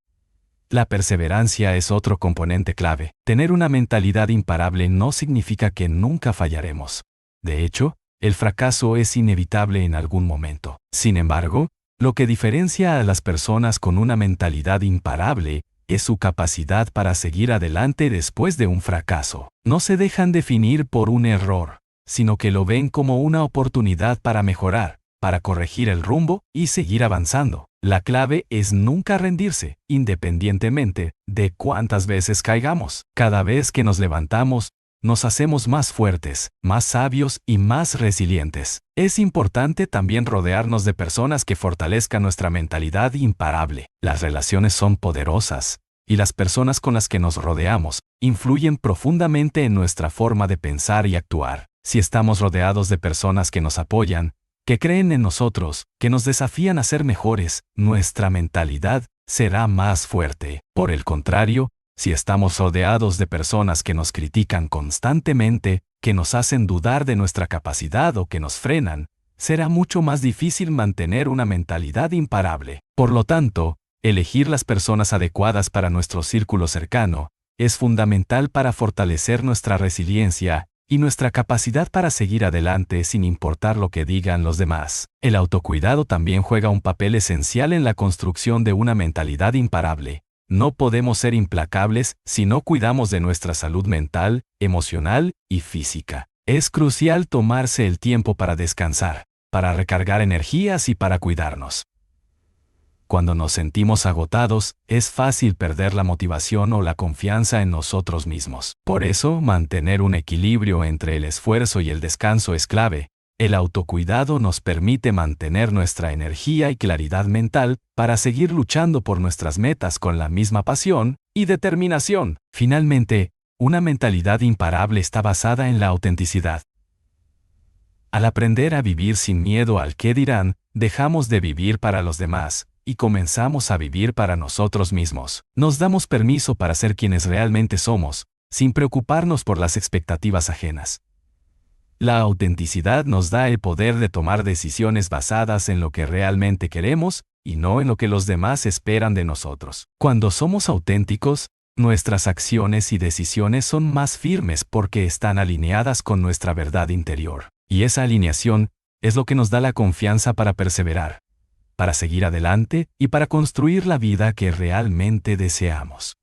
La perseverancia es otro componente clave. Tener una mentalidad imparable no significa que nunca fallaremos. De hecho, el fracaso es inevitable en algún momento. Sin embargo, lo que diferencia a las personas con una mentalidad imparable es su capacidad para seguir adelante después de un fracaso. No se dejan definir por un error, sino que lo ven como una oportunidad para mejorar, para corregir el rumbo y seguir avanzando. La clave es nunca rendirse, independientemente de cuántas veces caigamos. Cada vez que nos levantamos, nos hacemos más fuertes, más sabios y más resilientes. Es importante también rodearnos de personas que fortalezcan nuestra mentalidad imparable. Las relaciones son poderosas, y las personas con las que nos rodeamos influyen profundamente en nuestra forma de pensar y actuar. Si estamos rodeados de personas que nos apoyan, que creen en nosotros, que nos desafían a ser mejores, nuestra mentalidad será más fuerte. Por el contrario, si estamos rodeados de personas que nos critican constantemente, que nos hacen dudar de nuestra capacidad o que nos frenan, será mucho más difícil mantener una mentalidad imparable. Por lo tanto, elegir las personas adecuadas para nuestro círculo cercano es fundamental para fortalecer nuestra resiliencia y nuestra capacidad para seguir adelante sin importar lo que digan los demás. El autocuidado también juega un papel esencial en la construcción de una mentalidad imparable. No podemos ser implacables si no cuidamos de nuestra salud mental, emocional y física. Es crucial tomarse el tiempo para descansar, para recargar energías y para cuidarnos. Cuando nos sentimos agotados, es fácil perder la motivación o la confianza en nosotros mismos. Por eso, mantener un equilibrio entre el esfuerzo y el descanso es clave. El autocuidado nos permite mantener nuestra energía y claridad mental para seguir luchando por nuestras metas con la misma pasión y determinación. Finalmente, una mentalidad imparable está basada en la autenticidad. Al aprender a vivir sin miedo al qué dirán, dejamos de vivir para los demás y comenzamos a vivir para nosotros mismos. Nos damos permiso para ser quienes realmente somos, sin preocuparnos por las expectativas ajenas. La autenticidad nos da el poder de tomar decisiones basadas en lo que realmente queremos y no en lo que los demás esperan de nosotros. Cuando somos auténticos, nuestras acciones y decisiones son más firmes porque están alineadas con nuestra verdad interior. Y esa alineación es lo que nos da la confianza para perseverar, para seguir adelante y para construir la vida que realmente deseamos.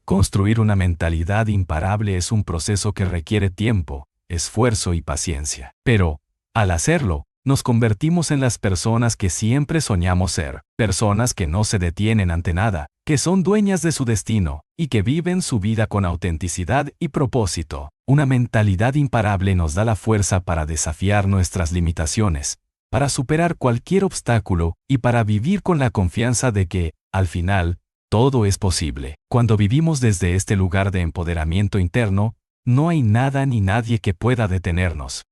Construir una mentalidad imparable es un proceso que requiere tiempo, esfuerzo y paciencia. Pero, al hacerlo, nos convertimos en las personas que siempre soñamos ser, personas que no se detienen ante nada, que son dueñas de su destino y que viven su vida con autenticidad y propósito. Una mentalidad imparable nos da la fuerza para desafiar nuestras limitaciones, para superar cualquier obstáculo y para vivir con la confianza de que, al final, todo es posible. Cuando vivimos desde este lugar de empoderamiento interno, no hay nada ni nadie que pueda detenernos.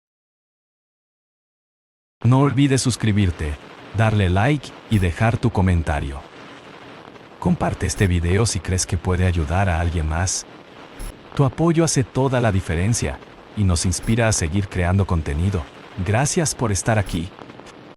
No olvides suscribirte, darle like y dejar tu comentario. Comparte este video si crees que puede ayudar a alguien más. Tu apoyo hace toda la diferencia y nos inspira a seguir creando contenido. Gracias por estar aquí.